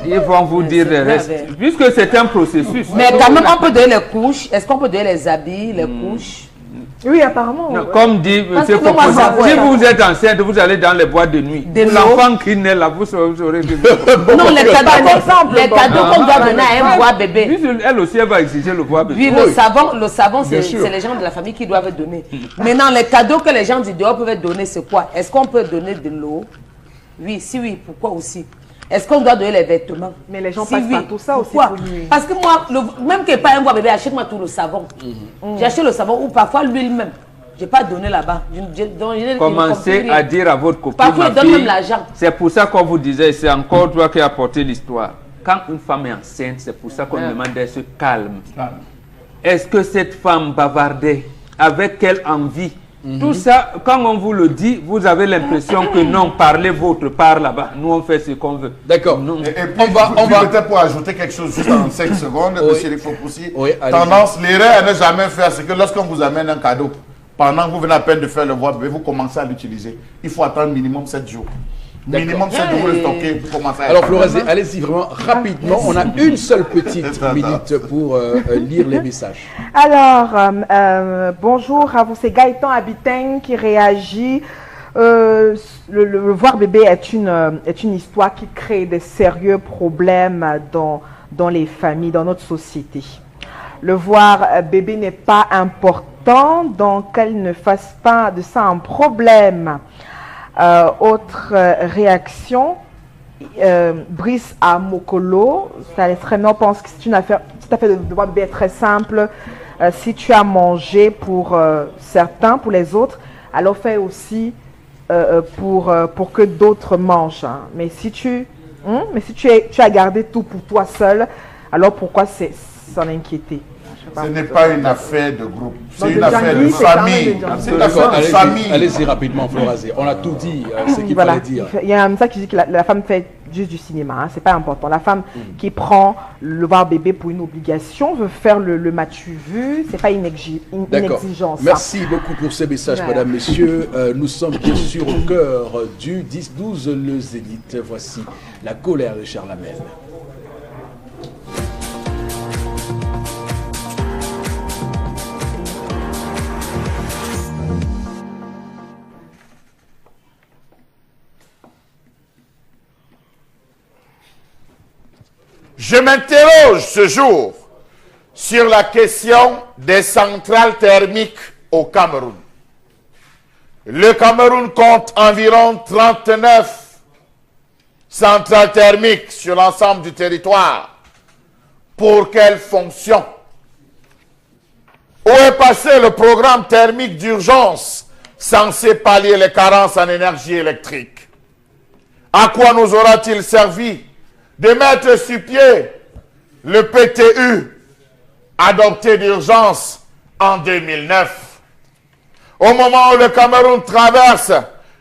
Ils vont vous dire le reste. Puisque c'est un processus. Mais quand même, on peut donner les couches. Est-ce qu'on peut donner les habits, les couches? Oui, apparemment. Non, comme dit M. Fopon, si vous êtes enceinte, vous allez dans les boîtes de nuit. L'enfant qui naît là, vous saurez que... Non, les cadeaux qu'on doit donner à un voix bébé. Elle aussi, elle va exiger le voix bébé. Oui, le savon, c'est les gens de la famille qui doivent donner. Maintenant, les cadeaux que les gens du dehors peuvent donner, c'est quoi? Est-ce qu'on peut donner de l'eau? Oui, si oui, pourquoi aussi? Est-ce qu'on doit donner les vêtements? Mais les gens passent par tout ça aussi. Pourquoi? Parce que moi, même que pas un voix bébé, achète-moi tout le savon. J'achète le savon ou parfois l'huile même. Je n'ai pas donné là-bas. Commencez à dire à votre copine. Parfois, il donne même l'argent. C'est pour ça qu'on vous disait, c'est encore toi qui as apporté l'histoire. Quand une femme est enceinte, c'est pour ça qu'on demande d'elle se calme. Est-ce que cette femme bavardait? Avec quelle envie? Tout ça, quand on vous le dit, vous avez l'impression que non, parlez votre part là-bas. Nous, on fait ce qu'on veut. D'accord. Et puis, on va peut-être pour ajouter quelque chose juste en 5 secondes, monsieur Fopoussi. Tendance, l'erreur à ne jamais faire, c'est que lorsqu'on vous amène un cadeau, pendant que vous venez à peine de faire le voix bébé, vous commencez à l'utiliser. Il faut attendre minimum 7 jours. Minimum 7 jours le stocker pour commencer à... Alors Florazé, allez-y vraiment rapidement. On a une seule petite minute pour lire les messages. Alors, bonjour à vous, c'est Gaëtan Habitain qui réagit. Le voir bébé est une histoire qui crée des sérieux problèmes dans les familles, dans notre société. Le voir bébé n'est pas important, donc qu'elle ne fasse pas de ça un problème. Autre réaction, Brice à Mokolo, ça extrêmement pense que c'est une affaire de voir bébé très simple. Si tu as mangé pour certains, pour les autres, alors fais aussi pour que d'autres mangent. Hein. Mais si tu as gardé tout pour toi seul, alors pourquoi s'en inquiéter? Ce n'est pas une affaire de groupe, c'est une affaire de famille. C'est une affaire de famille. Allez-y rapidement, Florazé. On a tout dit, ce qu'il fallait dire. Il y a un message qui dit que la femme fait juste du cinéma, hein, c'est pas important. La femme qui prend le voir bébé pour une obligation veut faire le match vu, c'est pas une exigence. Merci beaucoup pour ces messages, mesdames, messieurs. Nous sommes bien sûr au cœur du 10-12, le Zénith. Voici la colère de Charlamel. Je m'interroge ce jour sur la question des centrales thermiques au Cameroun. Le Cameroun compte environ 39 centrales thermiques sur l'ensemble du territoire. Pour quelle fonction? Où est passé le programme thermique d'urgence censé pallier les carences en énergie électrique? À quoi nous aura-t-il servi de mettre sur pied le PTU adopté d'urgence en 2009? Au moment où le Cameroun traverse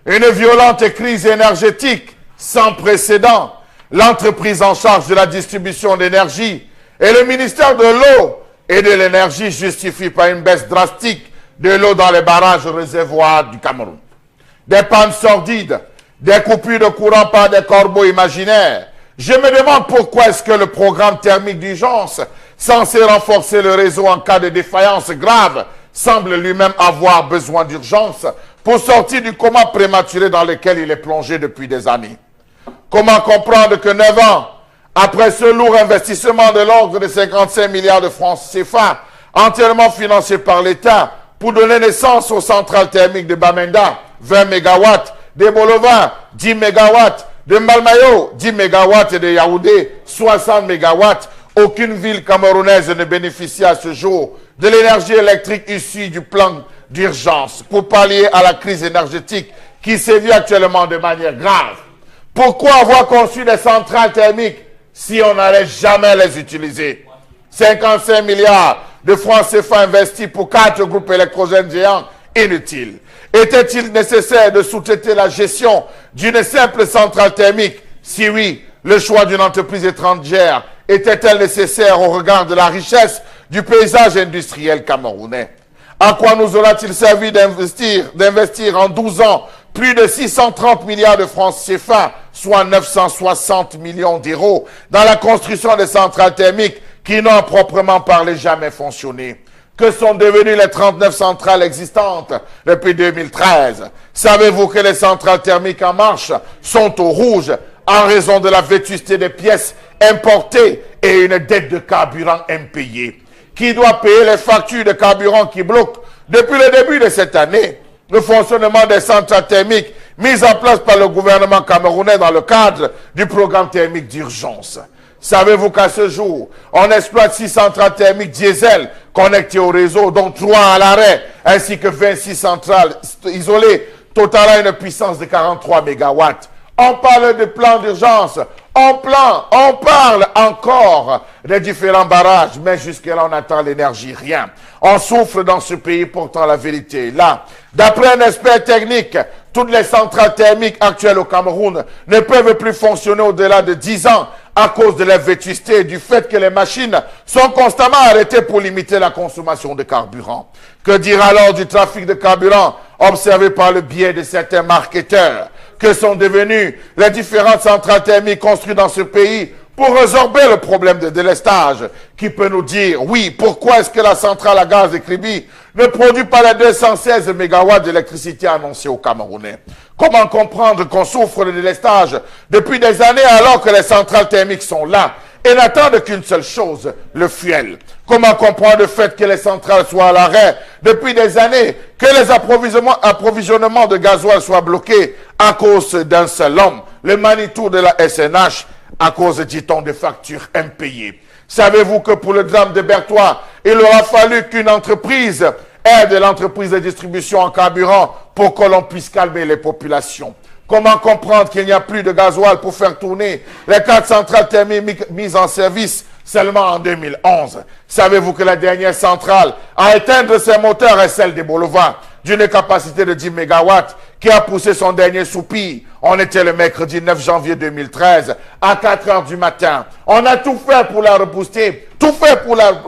une violente crise énergétique sans précédent, l'entreprise en charge de la distribution d'énergie et le ministère de l'eau et de l'énergie justifient par une baisse drastique de l'eau dans les barrages réservoirs du Cameroun. Des pannes sordides, des coupures de courant par des corbeaux imaginaires, Je me demande pourquoi est-ce que le programme thermique d'urgence, censé renforcer le réseau en cas de défaillance grave, semble lui-même avoir besoin d'urgence pour sortir du coma prématuré dans lequel il est plongé depuis des années. Comment comprendre que 9 ans après ce lourd investissement de l'ordre de 55 milliards de francs CFA, entièrement financé par l'État, pour donner naissance aux centrales thermiques de Bamenda, 20 MW, de Bolova, 10 MW, de Malmayo, 10 MW et de Yaoundé, 60 MW, aucune ville camerounaise ne bénéficie à ce jour de l'énergie électrique issue du plan d'urgence pour pallier à la crise énergétique qui sévit actuellement de manière grave. Pourquoi avoir conçu des centrales thermiques si on n'allait jamais les utiliser? 55 milliards de francs CFA investis pour 4 groupes électrogènes géants, inutiles. Était-il nécessaire de sous-traiter la gestion d'une simple centrale thermique? Si oui, le choix d'une entreprise étrangère était-elle nécessaire au regard de la richesse du paysage industriel camerounais? À quoi nous aura-t-il servi d'investir en 12 ans plus de 630 milliards de francs CFA, soit 960 millions d'euros, dans la construction des centrales thermiques qui n'ont proprement parlé jamais fonctionné? Que sont devenues les 39 centrales existantes depuis 2013? Savez-vous que les centrales thermiques en marche sont au rouge en raison de la vétusté des pièces importées et une dette de carburant impayée? Qui doit payer les factures de carburant qui bloquent depuis le début de cette année le fonctionnement des centrales thermiques mises en place par le gouvernement camerounais dans le cadre du programme thermique d'urgence? Savez-vous qu'à ce jour, on exploite 6 centrales thermiques diesel connectées au réseau, dont 3 à l'arrêt, ainsi que 26 centrales isolées, totalement une puissance de 43 MW. On parle de plan d'urgence, on parle encore des différents barrages, mais jusque-là, on n'attend l'énergie, rien. On souffre dans ce pays, pourtant la vérité est là. D'après un expert technique, toutes les centrales thermiques actuelles au Cameroun ne peuvent plus fonctionner au-delà de 10 ans à cause de la vétusté et du fait que les machines sont constamment arrêtées pour limiter la consommation de carburant. Que dire alors du trafic de carburant observé par le biais de certains marketeurs? Que sont devenues les différentes centrales thermiques construites dans ce pays pour résorber le problème de délestage? Qui peut nous dire, oui, pourquoi est-ce que la centrale à gaz de Kribi ne produit pas les 216 MW d'électricité annoncée aux Camerounais? Comment comprendre qu'on souffre de délestage depuis des années alors que les centrales thermiques sont là et n'attendent qu'une seule chose, le fuel? Comment comprendre le fait que les centrales soient à l'arrêt depuis des années, que les approvisionnements de gasoil soient bloqués à cause d'un seul homme, le Manitou de la SNH, à cause, dit-on, de factures impayées? Savez-vous que pour le drame de Bertois, il aura fallu qu'une entreprise aide l'entreprise de distribution en carburant pour que l'on puisse calmer les populations? Comment comprendre qu'il n'y a plus de gasoil pour faire tourner les 4 centrales thermiques mises en service seulement en 2011? Savez-vous que la dernière centrale à éteindre ses moteurs est celle de Bolova, d'une capacité de 10 MW, qui a poussé son dernier soupir? On était le mercredi 9 janvier 2013, à 4 h du matin. On a tout fait pour la repousser, tout fait pour la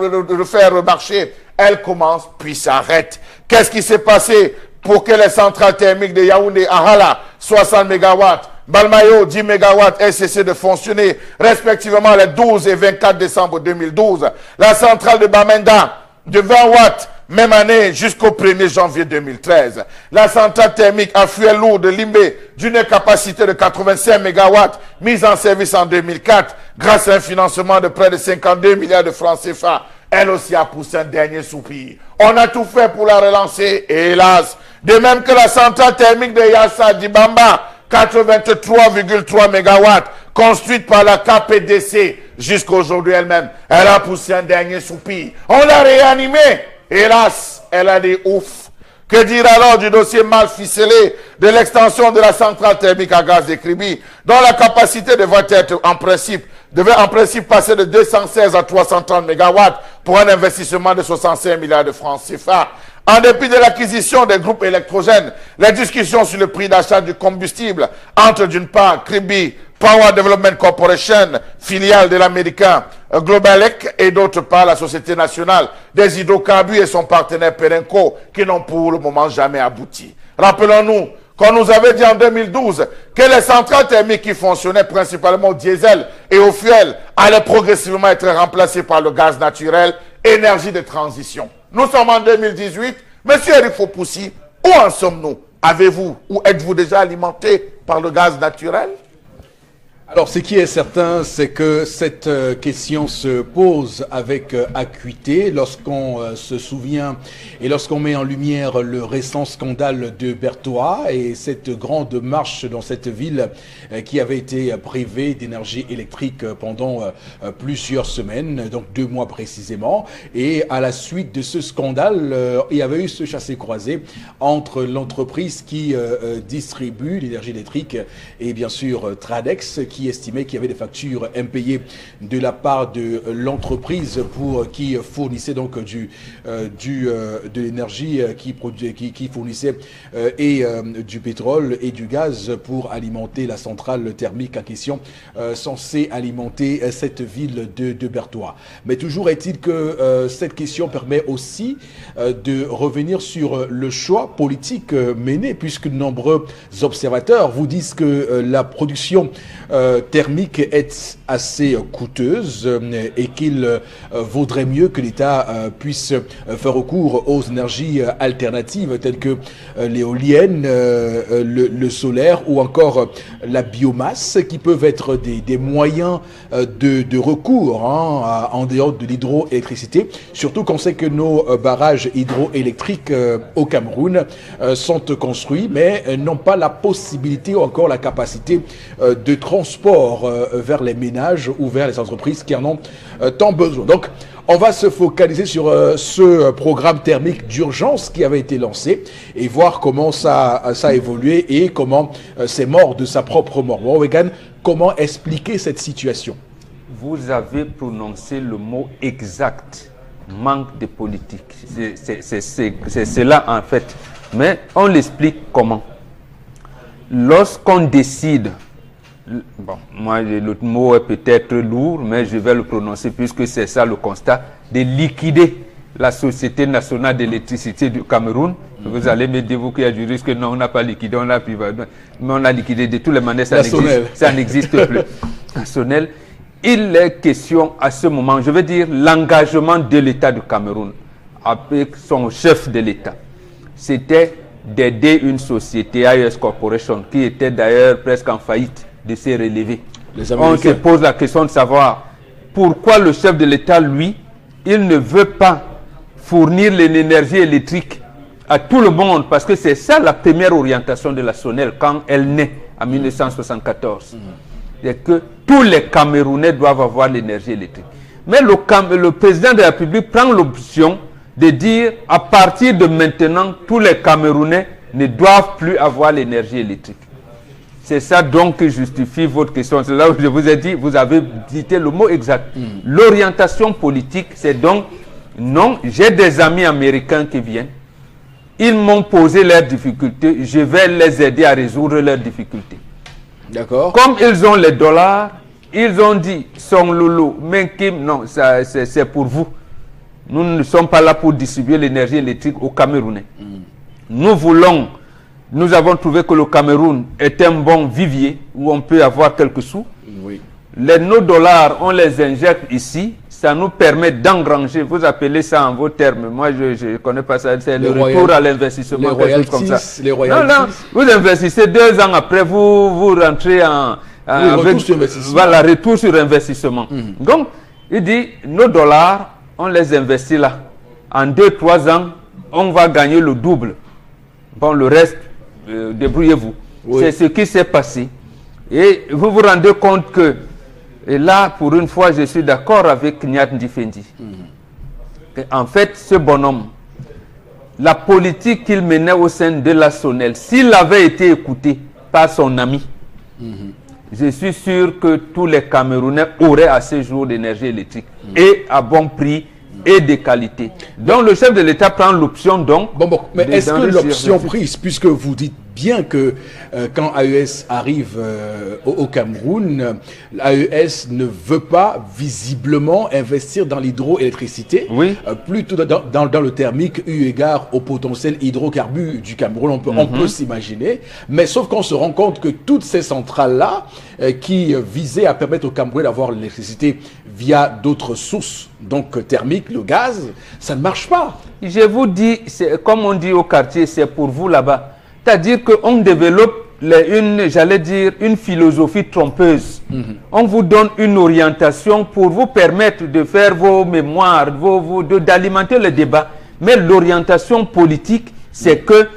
faire remarcher. Elle commence, puis s'arrête. Qu'est-ce qui s'est passé pour que les centrales thermiques de Yaoundé, Ahala, 60 MW, Balmayo, 10 MW, aient cessé de fonctionner, respectivement les 12 et 24 décembre 2012. La centrale de Bamenda, de 20 watts, même année jusqu'au 1er janvier 2013. La centrale thermique à fuel lourd de Limbé, d'une capacité de 85 MW, mise en service en 2004, grâce à un financement de près de 52 milliards de francs CFA. Elle aussi a poussé un dernier soupir. On a tout fait pour la relancer, et hélas, de même que la centrale thermique de Yassa Dibamba, 83,3 MW, construite par la KPDC, jusqu'à aujourd'hui elle-même, elle a poussé un dernier soupir. On l'a réanimée. Hélas, elle a dit ouf. Que dire alors du dossier mal ficelé de l'extension de la centrale thermique à gaz de Kribi, dont la capacité devait en principe passer de 216 à 330 MW pour un investissement de 65 milliards de francs CFA. En dépit de l'acquisition des groupes électrogènes, les discussions sur le prix d'achat du combustible entre d'une part Kribi Power Development Corporation, filiale de l'américain Globalec, et d'autre part la Société nationale des hydrocarbures et son partenaire Perenco, qui n'ont pour le moment jamais abouti. Rappelons-nous qu'on nous avait dit en 2012 que les centrales thermiques qui fonctionnaient principalement au diesel et au fuel allaient progressivement être remplacées par le gaz naturel, énergie de transition. Nous sommes en 2018. Monsieur Eric Fopoussi, où en sommes-nous? Avez-vous ou êtes-vous déjà alimenté par le gaz naturel? Alors, ce qui est certain, c'est que cette question se pose avec acuité lorsqu'on se souvient et lorsqu'on met en lumière le récent scandale de Berthois et cette grande marche dans cette ville qui avait été privée d'énergie électrique pendant plusieurs semaines, donc 2 mois précisément. Et à la suite de ce scandale, il y avait eu ce chassé-croisé entre l'entreprise qui distribue l'énergie électrique et bien sûr Tradex, qui estimait qu'il y avait des factures impayées de la part de l'entreprise qui fournissait donc de l'énergie qui fournissait et du pétrole et du gaz pour alimenter la centrale thermique en question censée alimenter cette ville de Berthois. Mais toujours est-il que cette question permet aussi de revenir sur le choix politique mené, puisque de nombreux observateurs vous disent que la production thermique est assez coûteuse et qu'il vaudrait mieux que l'État puisse faire recours aux énergies alternatives telles que l'éolienne, le solaire ou encore la biomasse, qui peuvent être des moyens de recours en dehors de l'hydroélectricité, surtout qu'on sait que nos barrages hydroélectriques au Cameroun sont construits mais n'ont pas la possibilité ou encore la capacité de transport vers les ménages ou vers les entreprises qui en ont tant besoin. Donc, on va se focaliser sur ce programme thermique d'urgence qui avait été lancé et voir comment ça a évolué et comment c'est mort de sa propre mort. Bon, Wegan, comment expliquer cette situation? Vous avez prononcé le mot exact, manque de politique. C'est cela en fait. Mais on l'explique comment. Lorsqu'on décide, bon, moi le mot est peut-être lourd, mais je vais le prononcer puisque c'est ça le constat, de liquider la Société nationale d'électricité du Cameroun. Vous allez me dire, vous qui êtes juriste, que non, on n'a pas liquidé, on l'a privatisé, mais on l'a liquidé de toutes les manières, ça n'existe plus. National. Il est question à ce moment, je veux dire, l'engagement de l'État du Cameroun avec son chef de l'État, c'était d'aider une société, IS Corporation, qui était d'ailleurs presque en faillite, de se relever. On se pose la question de savoir pourquoi le chef de l'État, lui, il ne veut pas fournir l'énergie électrique à tout le monde, parce que c'est ça la première orientation de la SONEL quand elle naît en 1974. C'est que tous les Camerounais doivent avoir l'énergie électrique. Mais le président de la République prend l'option de dire à partir de maintenant, tous les Camerounais ne doivent plus avoir l'énergie électrique. C'est ça donc qui justifie votre question. C'est là où je vous ai dit, vous avez cité le mot exact. L'orientation politique, c'est donc, non, j'ai des amis américains qui viennent, ils m'ont posé leurs difficultés, je vais les aider à résoudre leurs difficultés. D'accord. Comme ils ont les dollars, ils ont dit, son loulou, mais Kim, non, c'est pour vous. Nous ne sommes pas là pour distribuer l'énergie électrique aux Camerounais. Nous avons trouvé que le Cameroun est un bon vivier où on peut avoir quelques sous. Oui. Nos dollars, on les injecte ici. Ça nous permet d'engranger. Vous appelez ça en vos termes. Moi, je ne connais pas ça. C'est le retour à l'investissement. Les royalties, comme ça. Les royalties. Non, vous investissez 2 ans après, vous rentrez retour sur investissement. Voilà, retour sur investissement. Donc, il dit, nos dollars, on les investit là. En 2-3 ans, on va gagner le double. Bon, le reste, débrouillez-vous. Oui. C'est ce qui s'est passé. Et vous vous rendez compte que, et là, pour une fois, je suis d'accord avec Nyat Ndifendi. En fait, ce bonhomme, la politique qu'il menait au sein de la SONEL, s'il avait été écouté par son ami, je suis sûr que tous les Camerounais auraient à ce jour d'énergie électrique et à bon prix et de qualité. Donc le chef de l'État prend l'option donc... Mais est-ce que l'option prise, puisque vous dites bien que quand AES arrive au Cameroun, l'AES ne veut pas visiblement investir dans l'hydroélectricité, plutôt dans le thermique, eu égard au potentiel hydrocarbure du Cameroun, on peut s'imaginer, mais sauf qu'on se rend compte que toutes ces centrales-là, qui visaient à permettre au Cameroun d'avoir l'électricité via d'autres sources, donc thermiques, le gaz, ça ne marche pas. Je vous dis, comme on dit au quartier, c'est pour vous là-bas. C'est-à-dire qu'on développe une philosophie trompeuse. On vous donne une orientation pour vous permettre de faire vos mémoires, d'alimenter le débat. Mais l'orientation politique, c'est que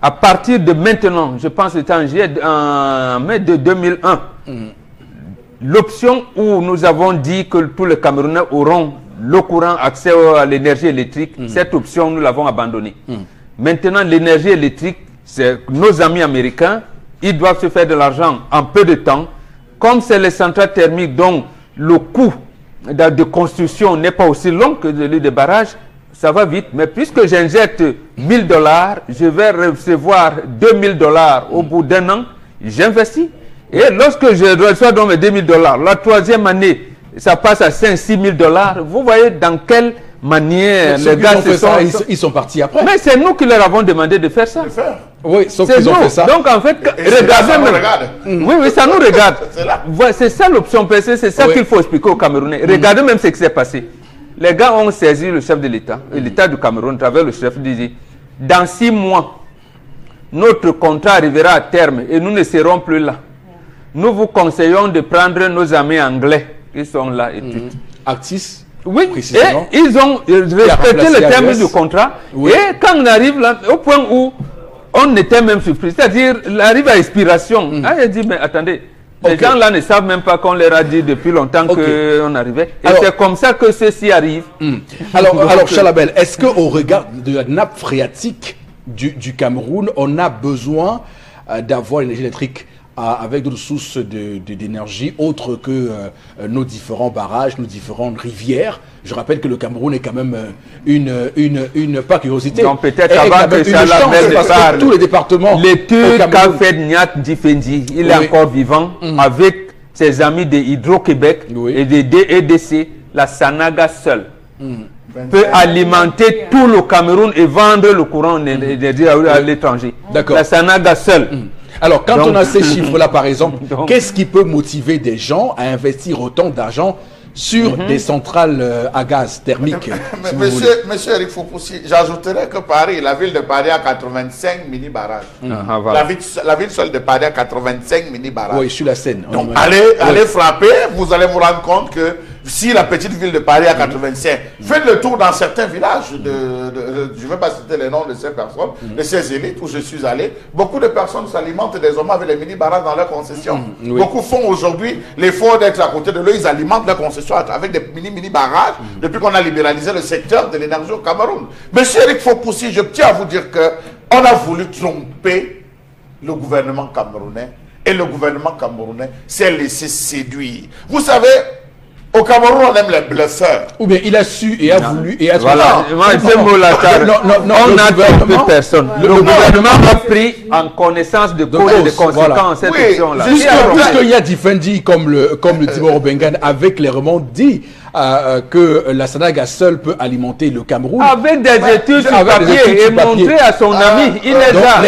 à partir de maintenant, je pense que c'était en mai de 2001, l'option où nous avons dit que tous les Camerounais auront le courant, accès à l'énergie électrique, cette option, nous l'avons abandonnée. Maintenant, l'énergie électrique, c'est nos amis américains, ils doivent se faire de l'argent en peu de temps. Comme c'est les centrales thermiques dont le coût de construction n'est pas aussi long que celui des barrages, ça va vite. Mais puisque j'injecte $1000, je vais recevoir $2000 au bout d'un an, j'investis. Et lorsque je reçois donc mes $2000, la troisième année, ça passe à $5-6 000. Vous voyez dans quelle manière les gars ils sont partis après. Mais c'est nous qui leur avons demandé de faire ça. Oui, sauf qu'ils ont fait ça. Donc en fait, regardez même. Oui, ça nous regarde. C'est ça l'option PC, c'est ça qu'il faut expliquer aux Camerounais. Regardez même ce qui s'est passé. Les gars ont saisi le chef de l'État, l'État du Cameroun, à travers le chef, dit dans 6 mois, notre contrat arrivera à terme et nous ne serons plus là. Nous vous conseillons de prendre nos amis anglais qui sont là et tout. Actis. Oui, et ils ont respecté le terme du contrat. Et quand on arrive là, au point où on était même surpris, c'est-à-dire, il arrive à expiration. Il dit, mais attendez, les gens là ne savent même pas qu'on leur a dit depuis longtemps qu'on arrivait. Et c'est comme ça que ceci arrive. Alors Chalabel, est-ce qu'au regard de la nappe phréatique du Cameroun, on a besoin d'avoir l'énergie électrique avec d'autres sources d'énergie autres que nos différents barrages, nos différentes rivières? Je rappelle que le Cameroun est quand même une pas curiosité. Donc peut-être avant que ça l'appelle de tous les départements. L'étude qu'a fait Niat Difendi, il est encore vivant avec ses amis de Hydro-Québec et de DEDC, la Sanaga seule peut alimenter tout le Cameroun et vendre le courant à l'étranger. La Sanaga seule. Alors, quand on a ces chiffres-là, par exemple, qu'est-ce qui peut motiver des gens à investir autant d'argent sur des centrales à gaz thermique? Monsieur Eric Fopoussi, j'ajouterais que Paris, la ville de Paris a 85 mini-barrages. La ville seule de Paris a 85 mini-barrages. Oui, sur la Seine. Donc, allez frapper, vous allez vous rendre compte que si la petite ville de Paris a 85, faites le tour dans certains villages, je ne vais pas citer les noms de ces personnes, de ces élites où je suis allé, beaucoup de personnes s'alimentent désormais avec les mini-barrages dans leurs concessions. Beaucoup font aujourd'hui l'effort d'être à côté de l'eau, ils alimentent leurs concessions avec des mini-barrages depuis qu'on a libéralisé le secteur de l'énergie au Cameroun. Monsieur Eric Fopoussi, je tiens à vous dire qu'on a voulu tromper le gouvernement camerounais et le gouvernement camerounais s'est laissé séduire. Vous savez, au Cameroun, on aime les bluffeurs. Ou bien il a su et a voulu et a voilà. Ce mot-là, on n'a trompé personne. Le gouvernement a pris en connaissance de cause et de conséquences cette option-là. Puisqu'il y a Difendi comme le Timor Bengan avec les remontes dit que la Sanaga seule peut alimenter le Cameroun. Avec des études sur papier et montrer à son ami, il est là.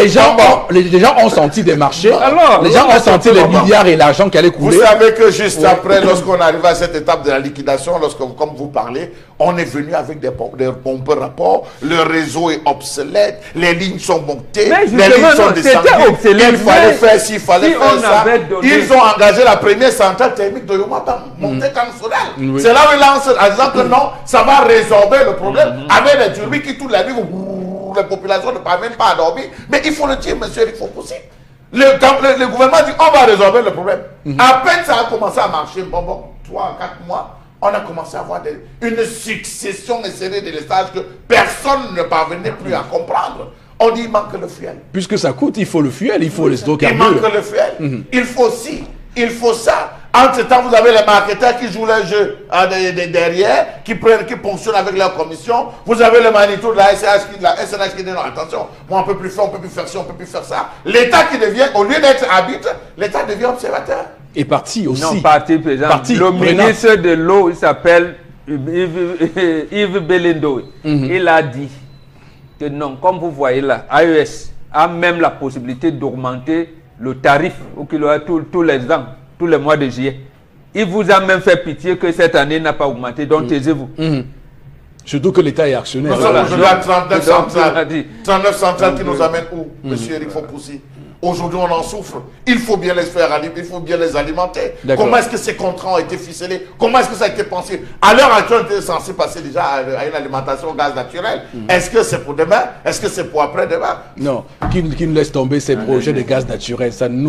Les gens ont senti des marchés. Alors, les gens ont senti les milliards et l'argent qui allait couler. Vous savez que juste après, lorsqu'on arrive à cette étape de la liquidation, comme vous parlez, on est venu avec des pompes rapports, le réseau est obsolète, les lignes sont montées, les lignes sont descendues, il fallait faire ci, il fallait faire ça. Ils ont engagé la première centrale thermique de Yomata, montée Cansonel. C'est là où ils lancent en disant que non, ça va résorber le problème avec les turbines qui toute la nuit, les populations ne parviennent même pas à dormir. Mais il faut le dire, monsieur, il faut possible. Le gouvernement dit on va résorber le problème. À peine ça a commencé à marcher, 3 à 4 mois, on a commencé à avoir une succession et série de stages que personne ne parvenait plus à comprendre. On dit il manque le fuel. Puisque ça coûte, il faut le fuel, il faut les hydrocarbures. Il manque le fuel, il faut ci, il faut ça. Entre-temps, vous avez les marketeurs qui jouent leur jeu derrière, qui fonctionnent avec leur commission. Vous avez le Manitou de la SNH qui dit non, attention, moi on ne peut plus faire, on ne peut plus faire ça, on ne peut plus faire ça. L'État qui devient, au lieu d'être arbitre, l'État devient observateur. Et parti aussi. Non, parti, président. Le ministre de l'eau, il s'appelle Yves Belendo. Il a dit que non, comme vous voyez là, AES a même la possibilité d'augmenter le tarif au kilowattheure tous les ans, tous les mois de juillet. Il vous a même fait pitié que cette année n'a pas augmenté, donc taisez-vous. Surtout que l'État est actionnaire. Nous sommes aujourd'hui à 39 centrales. 39 centrales qui nous amènent où, monsieur Eric Fopoussi? Aujourd'hui, on en souffre. Il faut bien les faire, il faut bien les alimenter. Comment est-ce que ces contrats ont été ficelés? Comment est-ce que ça a été pensé? À l'heure actuelle, on était censé passer déjà à une alimentation au gaz naturel. Est-ce que c'est pour demain? Est-ce que c'est pour après-demain? Non, qui nous laisse tomber ces projets de gaz naturel. Ça ne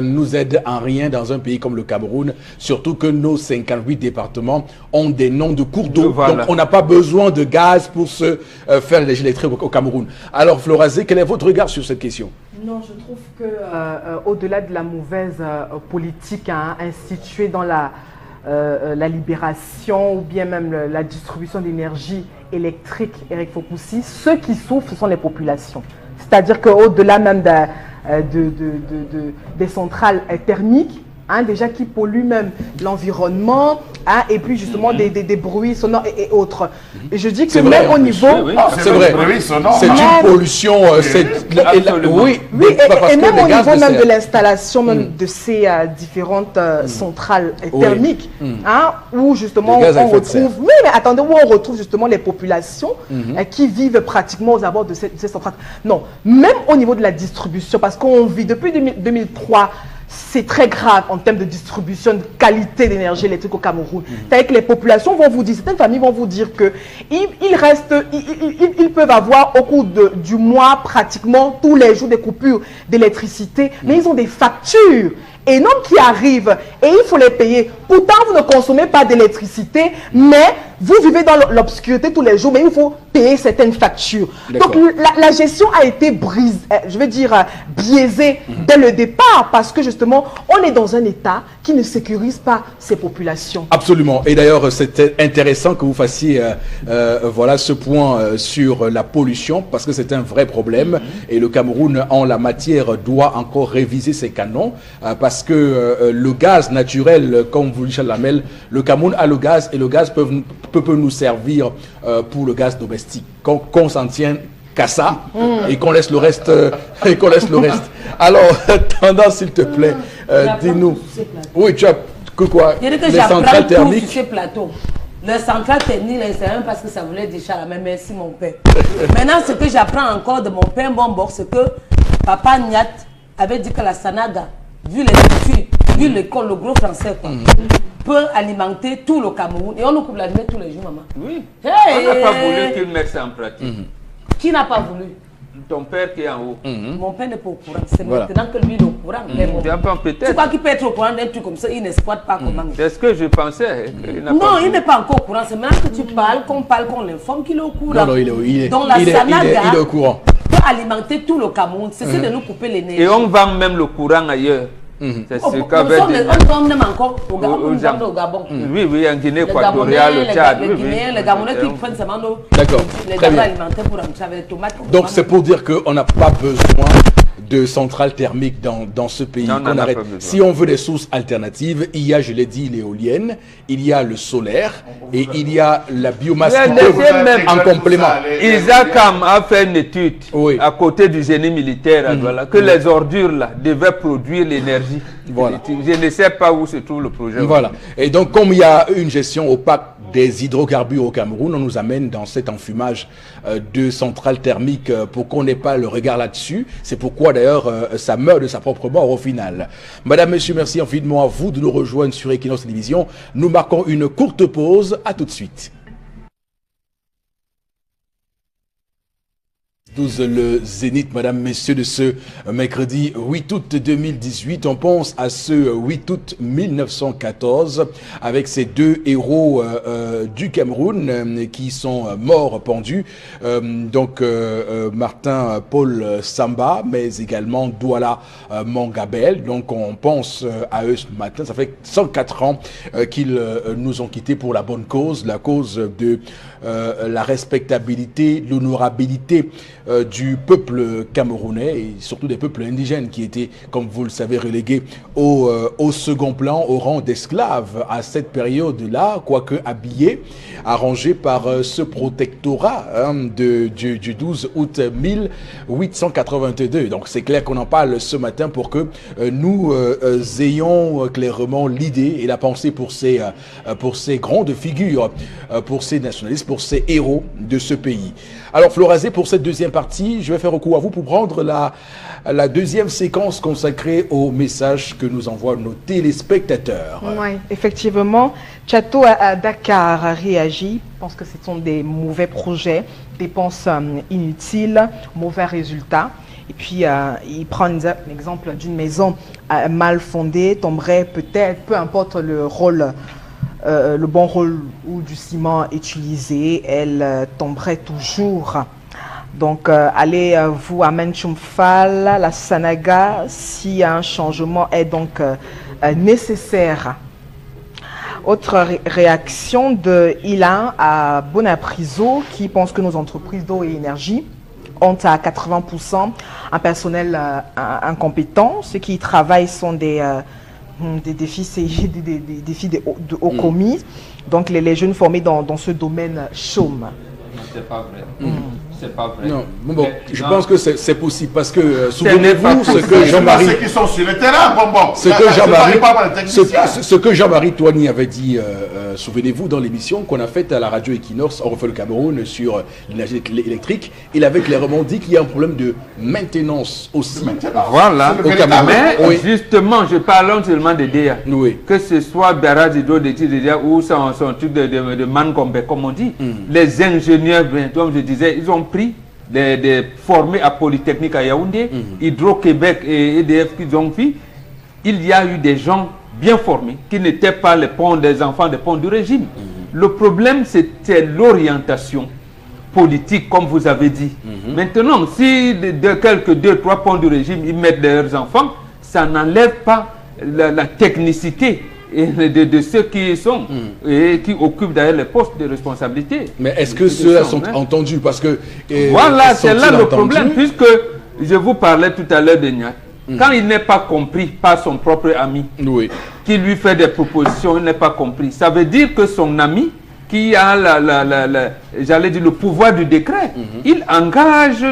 nous aide en rien dans un pays comme le Cameroun. Surtout que nos 58 départements ont des noms de cours d'eau. Voilà. Donc, on n'a pas besoin de gaz pour se faire l'énergie électrique au Cameroun. Alors, Florazé, quel est votre regard sur cette question? Non, je trouve que au-delà de la mauvaise politique instituée dans la libération ou bien même la distribution d'énergie électrique, Eric Fopoussi, ceux qui souffrent, ce sont les populations. C'est-à-dire qu'au-delà même des centrales thermiques, déjà qui polluent même l'environnement, et puis justement des bruits sonores et autres. Et je dis que même au niveau... C'est vrai, c'est une pollution... oui, et même au niveau même de l'installation de ces différentes centrales thermiques, où justement on retrouve... Oui, mais attendez, où on retrouve justement les populations qui vivent pratiquement aux abords de ces centrales. Non, même au niveau de la distribution, parce qu'on vit depuis 2003... C'est très grave en termes de distribution, de qualité d'énergie électrique au Cameroun. C'est-à-dire que les populations vont vous dire, certaines familles vont vous dire que ils peuvent avoir au cours du mois pratiquement tous les jours des coupures d'électricité, mais ils ont des factures énormes qui arrivent et il faut les payer. Pourtant, vous ne consommez pas d'électricité, mais vous vivez dans l'obscurité tous les jours, mais il faut payer certaines factures. Donc la gestion a été brisée, je veux dire biaisée dès le départ, parce que justement, on est dans un État qui ne sécurise pas ses populations. Absolument. Et d'ailleurs, c'était intéressant que vous fassiez voilà, ce point sur la pollution, parce que c'est un vrai problème. Et le Cameroun, en la matière, doit encore réviser ses canons, parce que le gaz naturel, comme vous dites, Lamel, le Cameroun a le gaz, et le gaz peut nous servir pour le gaz domestique. Qu'on s'en tienne qu'à ça et qu'on laisse le reste. Alors, tendance, s'il te plaît, dis-nous. Oui, tu as que quoi? Les centrales thermiques. Sur ce plateau. Les centrales techniques, c'est même parce que ça voulait dire mais merci mon père. Maintenant, ce que j'apprends encore de mon père Bonbor, c'est que Papa Niat avait dit que la Sanaga, vu les études, vu l'école, le gros français, quoi, peut alimenter tout le Cameroun. Et on nous coupe la lumière tous les jours, maman. Oui. On n'a pas voulu qu'il mette ça en pratique. Qui n'a pas voulu? Ton père qui est en haut. Mon père n'est pas au courant. C'est maintenant que lui il est au courant. Tu crois qu'il peut être au courant d'un truc comme ça, il n'exploite pas comment. C'est ce que je pensais. Non, il n'est pas encore au courant. C'est maintenant que tu parles, qu'on l'informe qu'il est au courant. Non, il est au courant. Peut alimenter tout le Cameroun. C'est de nous couper l'énergie. Et on vend même le courant ailleurs. C'est ce qu'avait dit. On vend même encore au Gabon. Oui, en Guinée équatoriale, au Tchad. Les Guinéens, les Gabonais qui prennent seulement les gabons alimentaires pour alimenter avec les tomates. Donc c'est pour dire qu'on n'a pas besoin de centrales thermiques dans ce pays. Si on veut des sources alternatives, il y a, je l'ai dit, l'éolienne, il y a le solaire et il y a la biomasse en complément. Isaac a fait une étude à côté du génie militaire que les ordures là devaient produire l'énergie. Voilà. Je ne sais pas où se trouve le projet. Voilà. Et donc, comme il y a une gestion opaque des hydrocarbures au Cameroun, on nous amène dans cet enfumage de centrales thermiques pour qu'on n'ait pas le regard là-dessus. C'est pourquoi d'ailleurs ça meurt de sa propre mort au final. Madame, Monsieur, merci infiniment à vous de nous rejoindre sur Equinox Télévision. Nous marquons une courte pause. À tout de suite. 12 le zénith, madame, messieurs, de ce mercredi 8 août 2018. On pense à ce 8 août 1914 avec ces deux héros du Cameroun qui sont morts pendus. Martin Paul Samba, mais également Douala Mangabel. Donc on pense à eux ce matin. Ça fait 104 ans qu'ils nous ont quittés pour la bonne cause, la cause de la respectabilité, l'honorabilité du peuple camerounais et surtout des peuples indigènes qui étaient, comme vous le savez, relégués au second plan, au rang d'esclaves à cette période-là, quoique habillés, arrangés par ce protectorat du 12 août 1882. Donc c'est clair qu'on en parle ce matin pour que nous ayons clairement l'idée et la pensée pour ces grandes figures, pour ces nationalistes, pour ces héros de ce pays. Alors Florazé, pour cette deuxième partie, je vais faire recours à vous pour prendre la deuxième séquence consacrée au message que nous envoient nos téléspectateurs. Oui, effectivement, Chateau à Dakar a réagi. Je pense que ce sont des mauvais projets, dépenses inutiles, mauvais résultats. Et puis, il prend l'exemple d'une maison mal fondée, tomberait peut-être, peu importe le rôle, le bon rôle ou du ciment utilisé, elle tomberait toujours. Donc, allez vous à Menchumfal, la Sanaga, si un changement est donc nécessaire. Autre réaction de Ilan à Bonapriso qui pense que nos entreprises d'eau et énergie ont à 80% un personnel incompétent. Ceux qui y travaillent sont des défis de haut commis. Donc les jeunes formés dans ce domaine chôment. C'est pas vrai. C'est pas vrai. Non, bon, je pense que c'est possible parce que souvenez-vous ce que Jean-Marie, ceux qui sont sur le terrain, ce que Jean-Marie Toigny avait dit, souvenez-vous dans l'émission qu'on a faite à la radio Equinox, on refait le Cameroun sur l'énergie électrique, il avait clairement dit qu'il y a un problème de maintenance aussi. Voilà. Au Cameroun. Mais justement, je parle seulement de DEA. Oui. Que ce soit Barrage Hydro-Déti ou son truc de Mangombe, comme on dit, les ingénieurs, comme je disais, ils ont pris des formés à Polytechnique à Yaoundé, Hydro-Québec et EDF qu'ils ont fait. Il y a eu des gens bien formés qui n'étaient pas les ponts des enfants des ponts du régime. Le problème, c'était l'orientation politique, comme vous avez dit. Maintenant, si quelques 2-3 ponts du régime, ils mettent leurs enfants, ça n'enlève pas la technicité de ceux qui sont et qui occupent d'ailleurs les postes de responsabilité. Mais est-ce que ceux-là sont entendus? Parce que voilà, c'est là le problème, puisque je vous parlais tout à l'heure de Niat. Quand il n'est pas compris par son propre ami, qui lui fait des propositions, il n'est pas compris. Ça veut dire que son ami, qui a j'allais dire le pouvoir du décret, il engage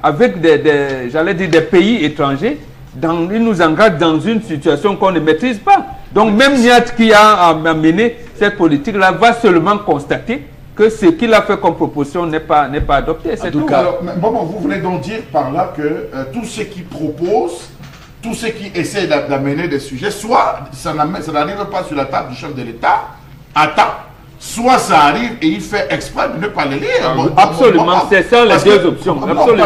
avec des pays étrangers. Il nous engage dans une situation qu'on ne maîtrise pas. Donc même Niat qui a mené cette politique-là va seulement constater que ce qu'il a fait comme proposition n'est pas adopté. C'est tout. Alors, vous voulez donc dire par là que tous ceux qui proposent, tous ceux qui essaient d'amener des sujets, soit ça n'arrive pas sur la table du chef de l'État à temps, soit ça arrive et il fait exprès de ne pas les lire. Absolument, c'est ça les deux options. Absolument.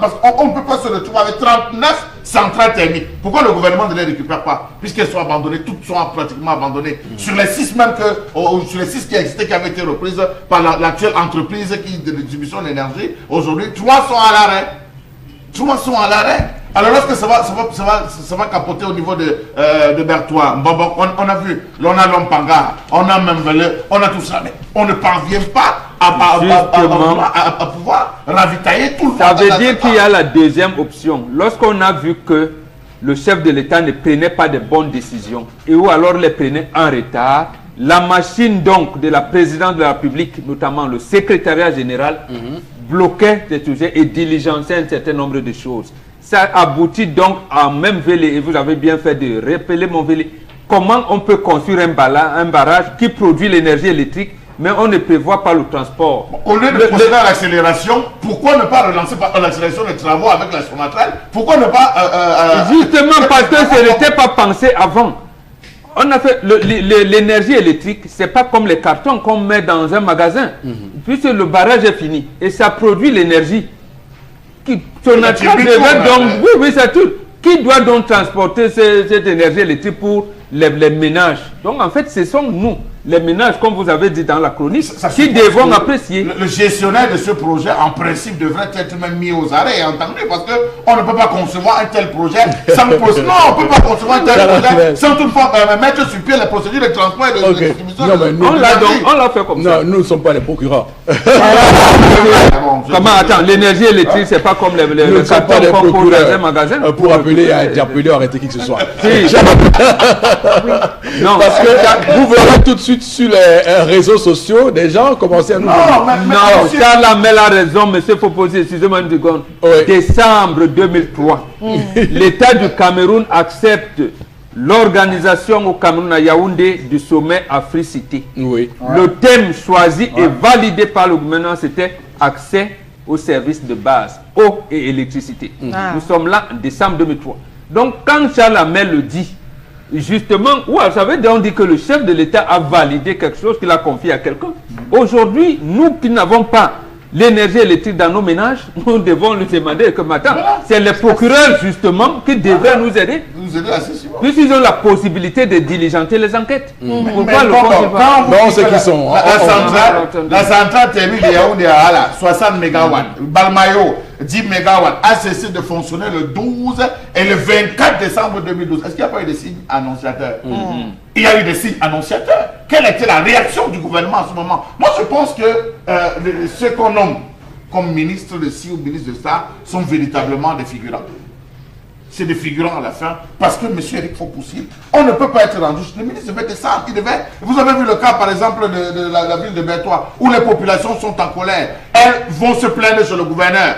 Parce qu'on ne peut pas se retrouver avec 39 centrales thermiques. Pourquoi le gouvernement ne les récupère pas? Puisqu'elles sont abandonnées, toutes sont pratiquement abandonnées. Sur les 6 même sur les 6 qui existaient, qui avaient été reprises par l'actuelle entreprise de distribution d'énergie, aujourd'hui, 3 sont à l'arrêt. 3 sont à l'arrêt. Alors lorsque ça va capoter au niveau de Bertois, on a vu, on a Lompanga, on a Membele, on a tout ça, mais on ne parvient pas à pouvoir ravitailler tout le monde. Ça veut dire qu'il y a la deuxième option. Lorsqu'on a vu que le chef de l'État ne prenait pas de bonnes décisions, et ou alors les prenait en retard, la machine donc de la présidente de la République, notamment le secrétariat général, bloquait des sujets et diligençait un certain nombre de choses. Ça aboutit donc à même Vélé, et vous avez bien fait de rappeler mon Vélé, comment on peut construire un barrage qui produit l'énergie électrique, mais on ne prévoit pas le transport. Au lieu de procéder à l'accélération, pourquoi ne pas relancer l'accélération des travaux avec la Sonatrach? Pourquoi ne pas... Justement parce que ce n'était pas pensé avant. On a fait l'énergie électrique, c'est pas comme les cartons qu'on met dans un magasin. Puisque le barrage est fini et ça produit l'énergie. Sonatrach devait donc, oui, c'est tout. Qui doit donc transporter cette énergie électrique pour les ménages? Donc en fait, ce sont nous, les ménages, comme vous avez dit dans la chronique, qui devons apprécier. Le gestionnaire de ce projet, en principe, devrait être même mis aux arrêts et entendu, parce qu'on ne peut pas concevoir un tel projet sans procédure. Non, on ne peut pas concevoir un tel projet sans toutefois mettre sur pied les procédures de transport et de distribution. On l'a fait comme ça. Non, nous ne sommes pas les procureurs. Comment, attends, l'énergie électrique, c'est pas comme les cartons qu'on pose dans un magasin. Pour appeler à interpeller, arrêter qui que ce soit. Non, parce que vous verrez tout de suite sur les réseaux sociaux, des gens commencent à nous... Non, Charles Amel a raison, monsieur Foposi, excusez-moi une seconde. Décembre 2003, l'État du Cameroun accepte l'organisation au Cameroun à Yaoundé du sommet Africité. Le thème choisi et validé par le gouvernement, c'était accès aux services de base, eau et électricité. Nous sommes là en décembre 2003. Donc quand Charles Amel le dit, justement, ça veut dire on dit que le chef de l'État a validé quelque chose qu'il a confié à quelqu'un. Aujourd'hui, nous qui n'avons pas l'énergie électrique dans nos ménages, nous devons lui demander que maintenant, c'est les procureurs justement qui devraient nous aider. Puisqu'ils ont la possibilité de diligenter les enquêtes. Pourquoi le non, c'est qui sont. La centrale thermique de Yaoundé à 60 MW, Balmayo 10 MW a cessé de fonctionner le 12 et le 24 décembre 2012. Est-ce qu'il n'y a pas eu de signes annonciateurs? Il y a eu des signes annonciateurs. Quelle était la réaction du gouvernement à ce moment? Moi, je pense que ceux qu'on nomme comme ministre de ci ou ministre de ça sont véritablement des figurants. C'est des figurants à la fin, parce que M. Eric Fopoussi, on ne peut pas être rendu. Le ministre devait être ça, il devait. Vous avez vu le cas, par exemple, de la ville de Bertois, où les populations sont en colère. Elles vont se plaindre sur le gouverneur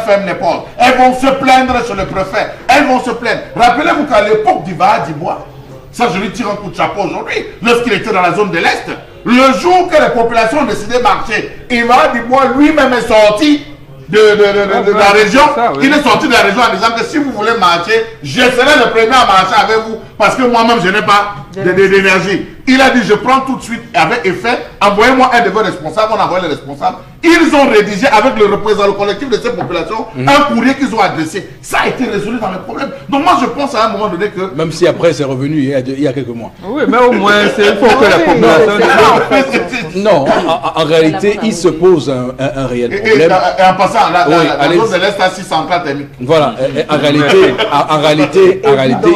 ferme les portes. Elles vont se plaindre sur le préfet. Elles vont se plaindre. Rappelez-vous qu'à l'époque d'Iva Dibois, ça je lui tire un coup de chapeau aujourd'hui, lorsqu'il était dans la zone de l'Est, le jour que les populations ont décidé de marcher, Iva Dibois lui-même est sorti de la région, il est sorti de la région en disant que si vous voulez marcher, je serai le premier à marcher avec vous parce que moi-même je n'ai pas d'énergie. Il a dit je prends tout de suite avec effet, envoyez-moi un de vos responsables, on a envoyé les responsables. Ils ont rédigé avec le représentant, le collectif de ces populations, un courrier qu'ils ont adressé. Ça a été résolu dans le problème. Donc moi je pense à un moment donné que... Même si après c'est revenu il y a quelques mois. Oui, mais au moins il faut que la population... Non, en réalité il se pose un réel problème. Et en passant, la zone de l'Est a 6 centrales thermiques. Voilà, en réalité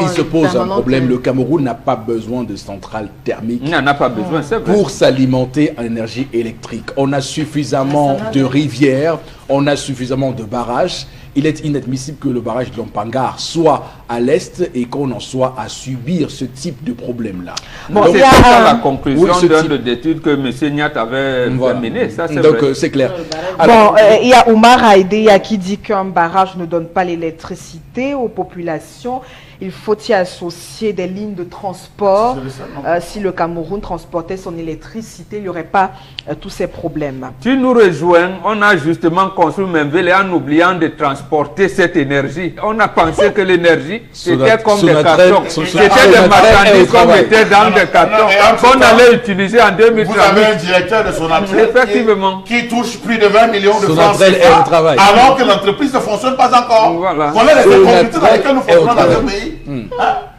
il se pose un problème. Le Cameroun n'a pas besoin de centrales thermiques. Il n'en a pas besoin, c'est vrai. Pour s'alimenter en énergie électrique. On a suffisamment de rivières, on a suffisamment de barrages. Il est inadmissible que le barrage de Lampangar soit à l'est et qu'on en soit à subir ce type de problème-là. Bon, c'est ça la conclusion d'une étude que M. Niat avait menée. Donc c'est clair. Alors, il y a Oumar Haïdé qui dit qu'un barrage ne donne pas l'électricité aux populations. Il faut y associer des lignes de transport. Si le Cameroun transportait son électricité, il n'y aurait pas tous ces problèmes. Tu nous rejoins, on a justement construit Memville en oubliant de transporter cette énergie. On a pensé que l'énergie, c'était comme des cartons. C'était des marchandises qu'on mettait dans des cartons qu'on allait utiliser en 2030. Vous avez un directeur de Sonatrach qui touche plus de 20 millions de francs CFA, alors que l'entreprise ne fonctionne pas encore. Voilà les difficultés dans lesquelles nous fonctionnons dans ce pays.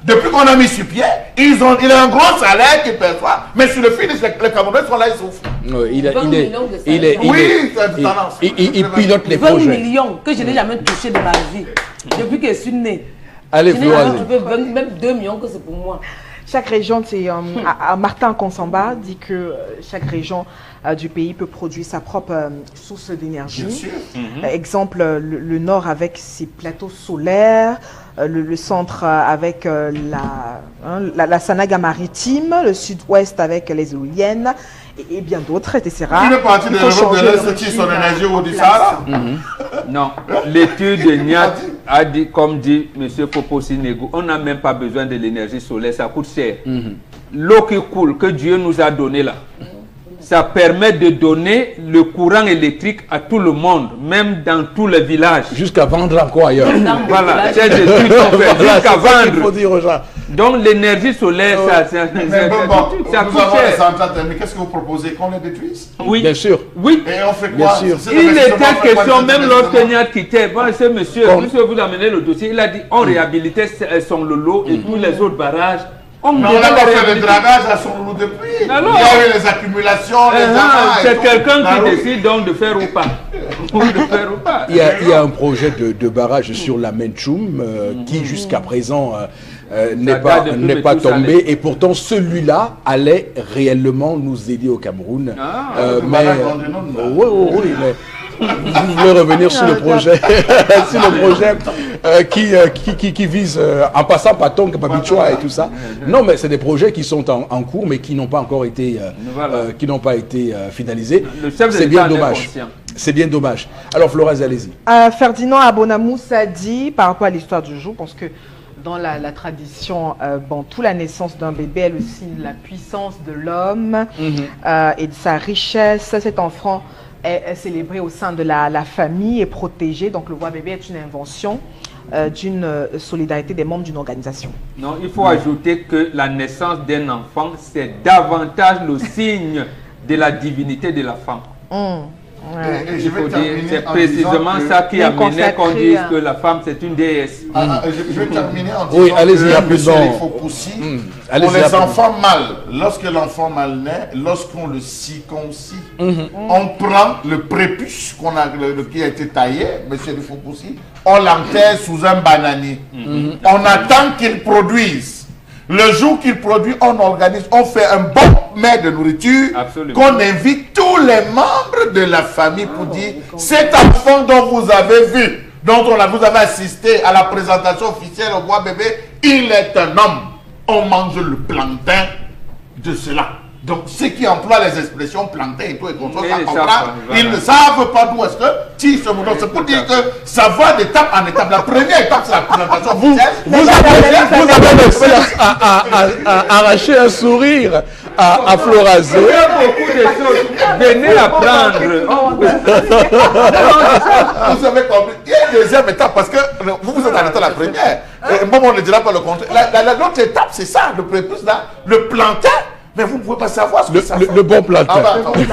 Depuis qu'on a mis sur pied, il a un grand salaire qu'il perçoit, mais sur le finish, les Camerounais sont là, ils souffrent. Il pilote les 20 projets. millions que je n'ai jamais touché de ma vie, depuis que je suis né. Allez, je n'ai jamais trouvé même 2 millions que c'est pour moi. Chaque région, Martin Konsamba dit que chaque région du pays peut produire sa propre source d'énergie. Exemple, le nord avec ses plateaux solaires, le centre avec la Sanaga maritime, le sud-ouest avec les éoliennes et bien d'autres, etc. Une partie de l'Europe de l'Est tire son énergie au du Sahara. Non, l'étude de Niat a dit, comme dit M. Fopoussi Negou, on n'a même pas besoin de l'énergie solaire, ça coûte cher. L'eau qui coule, que Dieu nous a donnée là, ça permet de donner le courant électrique à tout le monde, même dans tous les villages. Jusqu'à vendre encore ailleurs. Voilà, c'est des trucs qu'on fait, Voilà, jusqu'à c'est ça qu'il faut vendre. dire aux gens. Donc l'énergie solaire, ça Mais coûte nous avons les cher. centrales thermiques. Qu'est-ce que vous proposez? Qu'on les détruise? Oui, Bien sûr. oui. Et on fait Bien quoi? sûr. C'est Il l'investissement, était on fait quoi, question, c'est même l'investissement. lorsque Niat quittait, bon, ce monsieur, Comme- puisque vous amenez le dossier, il a dit on réhabilitait son lolo et tous les autres barrages. On Mais on devait n'a pas fait le réhabiliter. dragage à son loup depuis. Alors, il y a eu les accumulations, les amas et C'est tout. quelqu'un Ah qui oui. décide donc de faire ou pas. Ou de faire ou pas. Il y a un projet de barrage sur la Menchum qui jusqu'à présent n'est date pas, de n'est tout, pas mais tout ça tombé allait. et pourtant celui-là allait réellement nous aider au Cameroun. Ah, le mais barrage Londres, là. oui, mais vous voulez revenir sur le projet, sur le projet qui vise en passant par Tonga, Papichoa et tout ça. Non, mais c'est des projets qui sont en cours mais qui n'ont pas encore été, Voilà. qui n'ont pas été finalisés. Le chef de C'est bien l'État en est dommage. conscient. C'est bien dommage. Alors Florence, allez-y. Ferdinand Abonamous a dit, par rapport à l'histoire du jour, parce que dans la tradition, bon, toute la naissance d'un bébé est le signe de la puissance de l'homme et de sa richesse. Cet enfant est célébré au sein de la famille et protégé. Donc le voix bébé est une invention d'une solidarité des membres d'une organisation. Non, il faut ajouter que la naissance d'un enfant, c'est davantage le signe de la divinité de la femme. Et je Il vais faut dire, terminer c'est en précisément disant que- ça qui bien amenait qu'on consacré dise à- que la femme c'est une déesse. Je vais terminer en disant Oui, allez-y, que rapidement. monsieur Fopoussi, Allez-y, pour les rapidement. enfants mâles, lorsque l'enfant mâle naît, lorsqu'on le circoncis, on prend le prépuce qui a été taillé, monsieur Fopoussi, on l'enterre sous un bananier. On attend qu'il produise. Le jour qu'il produit, on organise, on fait un bon mets de nourriture, Absolument. qu'on invite tous les membres de la famille pour dire cet enfant dont vous avez vu, vous avez assisté à la présentation officielle au bois bébé, il est un homme. On mange le plantain de cela. Donc ceux qui emploient les expressions plantain et tout et qu'on Mais ça ils comprend, savent pas, voilà. ils ne savent pas d'où est-ce que si ce moment. C'est pour dire que ça va d'étape en étape. La première étape, c'est la présentation officielle. Vous avez réussi à arracher un sourire à Florazé. Il y a beaucoup de choses. Venez apprendre. Vous avez compris. Il y a une deuxième étape parce que vous êtes arrêté à la première. Moi, on ne dira pas le contraire. L'autre étape, c'est ça, le prépuce là, le plantain. Mais vous ne pouvez pas savoir ce que ça fait. Le bon plantain. Ah bah, Les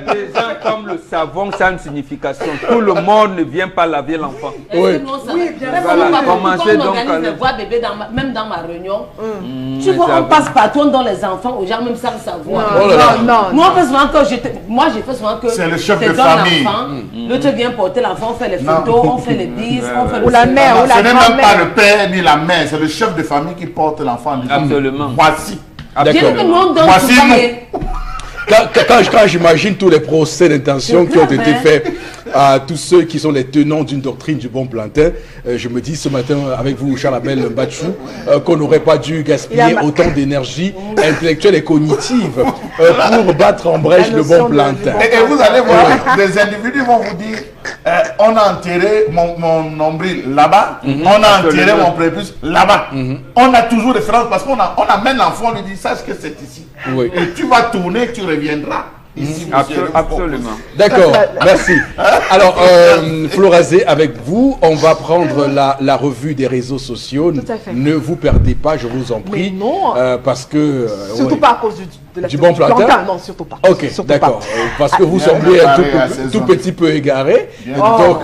présents comme le savon, ça a une signification. Tout le monde ne vient pas laver l'enfant. Oui. Voilà, commencez Quand on donc à organise le- le voix bébé, même dans ma réunion, tu mais vois, ça on passe partout, on donne les enfants aux gens, même sans savoir. Oh là là. Moi, on fait souvent que moi, j'ai fait souvent que C'est le chef de un famille. enfant, l'autre vient porter l'enfant, on fait les photos, on fait les bises, on fait le Ou la cérémonie. mère, ou la ce n'est même pas grand-mère. le père ni la mère, c'est le chef de famille qui porte l'enfant. en disant, Absolument. Voici. J'ai dit que nous, on donne Voici souvent nous. les- Quand j'imagine tous les procès d'intention qui ont été faits à tous ceux qui sont les tenants d'une doctrine du bon plantain, je me dis ce matin avec vous, Charles Abel Mbachou, qu'on n'aurait pas dû gaspiller autant d'énergie intellectuelle et cognitive pour battre en brèche le bon plantain. Et vous allez voir, des individus vont vous dire on a enterré mon nombril là-bas, on a enterré Absolument. mon prépuce là-bas. On a toujours référence parce qu'on amène l'enfant, on lui dit sache que c'est ici. Oui. Et tu vas tourner, tu reviendras ici. monsieur. Absolument. D'accord, merci. Alors, Florazé, avec vous, on va prendre la revue des réseaux sociaux. Tout à fait. Ne vous perdez pas, je vous en prie. Mais non. Parce que... Surtout oui. pas à cause de la Du bon plantain. Non, surtout pas. Ok, Surtout d'accord. pas. Parce que vous Bien semblez un préparé à saison. tout petit peu égaré. Bien. Donc,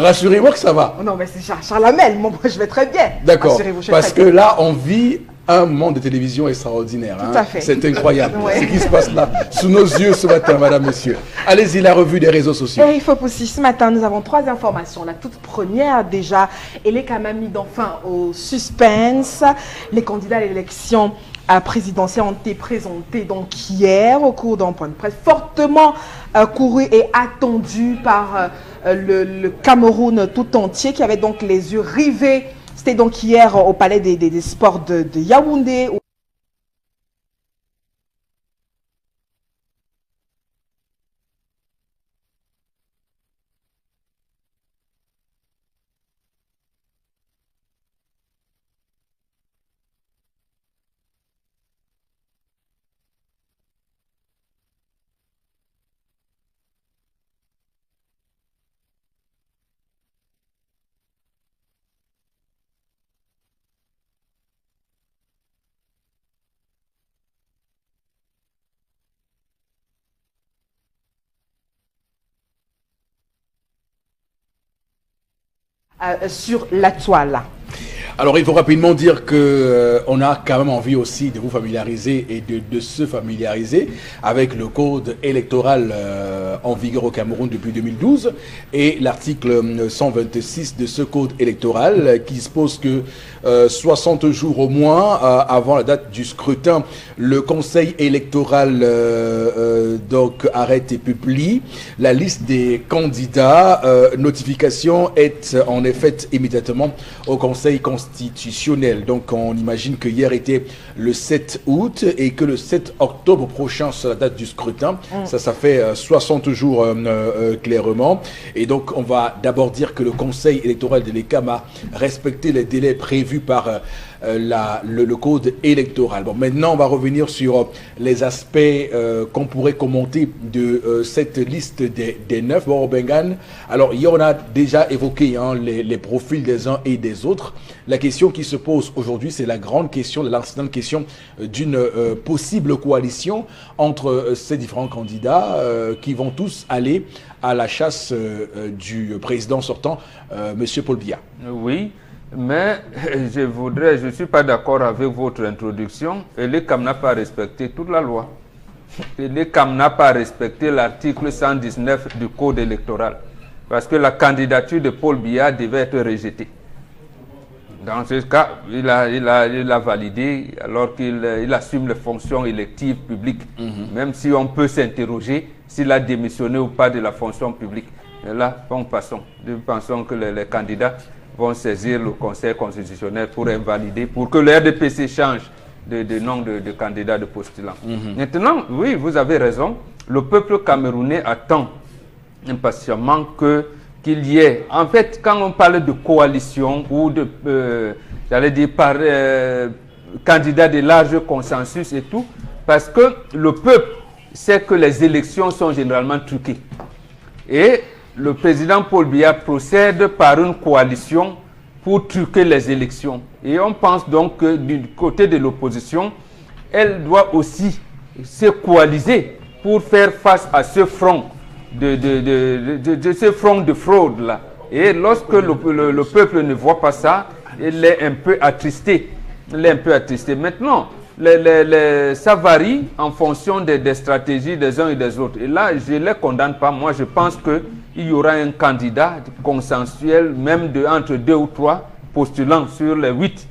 rassurez-moi que ça va. Oh non, mais c'est Charles Hamel. Moi, je vais très bien. D'accord. Rassurez-vous, je vais Parce que très bien. là, on vit un monde de télévision extraordinaire. Tout à fait. C'est incroyable. Ouais. Ce qui se passe là, sous nos yeux ce matin, madame, monsieur. Allez-y, la revue des réseaux sociaux. Eric Fopoussi, ce matin, nous avons 3 informations. La toute première, déjà, Elé Kamami d'enfin au suspense. Les candidats à l'élection présidentielle ont été présentés donc hier au cours d'un point de presse fortement couru et attendu par le Cameroun tout entier qui avait donc les yeux rivés. C'était donc hier au palais des sports de Yaoundé. sur la toile. Alors, il faut rapidement dire que on a quand même envie aussi de vous familiariser et de se familiariser avec le code électoral en vigueur au Cameroun depuis 2012 et l'article 126 de ce code électoral qui dispose que 60 jours au moins avant la date du scrutin, le Conseil électoral donc arrête et publie la liste des candidats. Notification est en effet immédiatement au Conseil constitutionnel. Donc on imagine que hier était le 7 août et que le 7 octobre prochain c'est la date du scrutin. Ça fait 60 jours clairement. Et donc on va d'abord dire que le Conseil électoral de l'ECAM a respecté les délais prévus par le code électoral. Bon, maintenant on va revenir sur les aspects qu'on pourrait commenter de cette liste des 9. Bon, Bengan, alors hier on a déjà évoqué les profils des uns et des autres. La question qui se pose aujourd'hui, c'est la grande question, l'incidente question d'une possible coalition entre ces différents candidats qui vont tous aller à la chasse du président sortant, Monsieur Paul Biya. Oui, mais je ne suis pas d'accord avec votre introduction. L'ECAM n'a pas respecté toute la loi. L'ECAM n'a pas respecté l'article 119 du Code électoral parce que la candidature de Paul Biya devait être rejetée. Dans ce cas, il a validé alors qu'il assume les fonctions électives publiques, même si on peut s'interroger s'il a démissionné ou pas de la fonction publique. Mais là, bon, passons. Nous pensons que les candidats vont saisir le Conseil constitutionnel pour invalider, pour que le RDPC change de nom de candidat de postulant. Maintenant, oui, vous avez raison, le peuple camerounais attend impatiemment qu'il y ait, en fait, quand on parle de coalition ou de, j'allais dire, par candidat de large consensus et tout, parce que le peuple sait que les élections sont généralement truquées. Et le président Paul Biya procède par une coalition pour truquer les élections. Et on pense donc que du côté de l'opposition, elle doit aussi se coaliser pour faire face à ce front ce front de fraude là. Et lorsque le peuple ne voit pas ça, il est un peu attristé. Maintenant, ça varie en fonction des stratégies des uns et des autres. Et là, je ne les condamne pas. Moi, je pense qu'il y aura un candidat consensuel, même entre 2 ou 3 postulants sur les 8.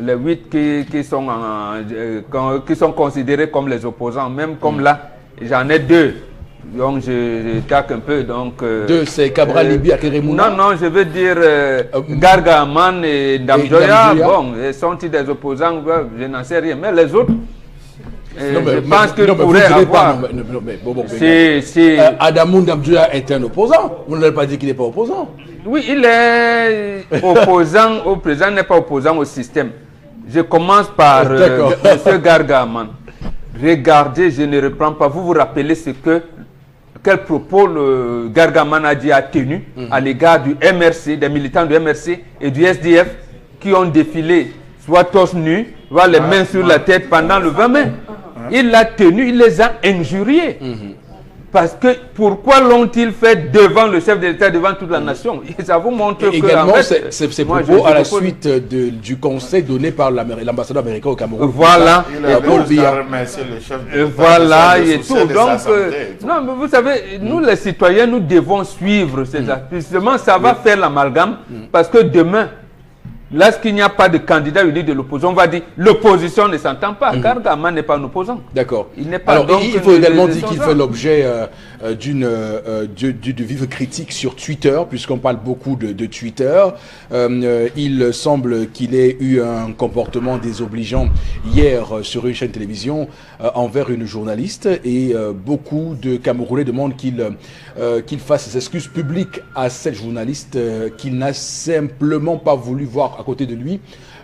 Les 8 qui sont considérés comme les opposants. Même comme là, j'en ai 2. Donc je taque un peu. Donc, 2, c'est Cabral Libi à Keremouna. Non, je veux dire Garga Aman et Ndamjoya. Bon, sont-ils des opposants? Je n'en sais rien. Mais les autres, je pense que pourrait avoir. Adamou Ndamjoya est un opposant. Vous n'avez pas dit qu'il n'est pas opposant. Oui, il est opposant au président, il n'est pas opposant au système. Je commence par M. Garga Aman. Regardez, je ne reprends pas. Vous vous rappelez quel propos le Gargaman a tenu à l'égard du MRC, des militants du MRC et du SDF qui ont défilé, soit torse nu, soit les mains sur la tête pendant le 20 mai. Il l'a tenu, il les a injuriés. Parce que pourquoi l'ont-ils fait devant le chef de l'État, devant toute la nation? Ça vous montre que... Également, ces propos à la suite du conseil donné par l'ambassadeur américain au Cameroun. Voilà. Voilà, et tout. Donc, non, mais vous savez, nous les citoyens, nous devons suivre ces actes. Justement, ça va faire l'amalgame parce que demain, lorsqu'il n'y a pas de candidat unique de l'opposition, on va dire l'opposition ne s'entend pas, car Gargaman n'est pas un opposant. D'accord. Il n'est pas. Alors, il faut également dire qu'il fait l'objet d'une vive critique sur Twitter, puisqu'on parle beaucoup de Twitter. Il semble qu'il ait eu un comportement désobligeant hier sur une chaîne de télévision envers une journaliste, et beaucoup de Camerounais demandent qu'il fasse ses excuses publiques à cette journaliste qu'il n'a simplement pas voulu voir à côté de lui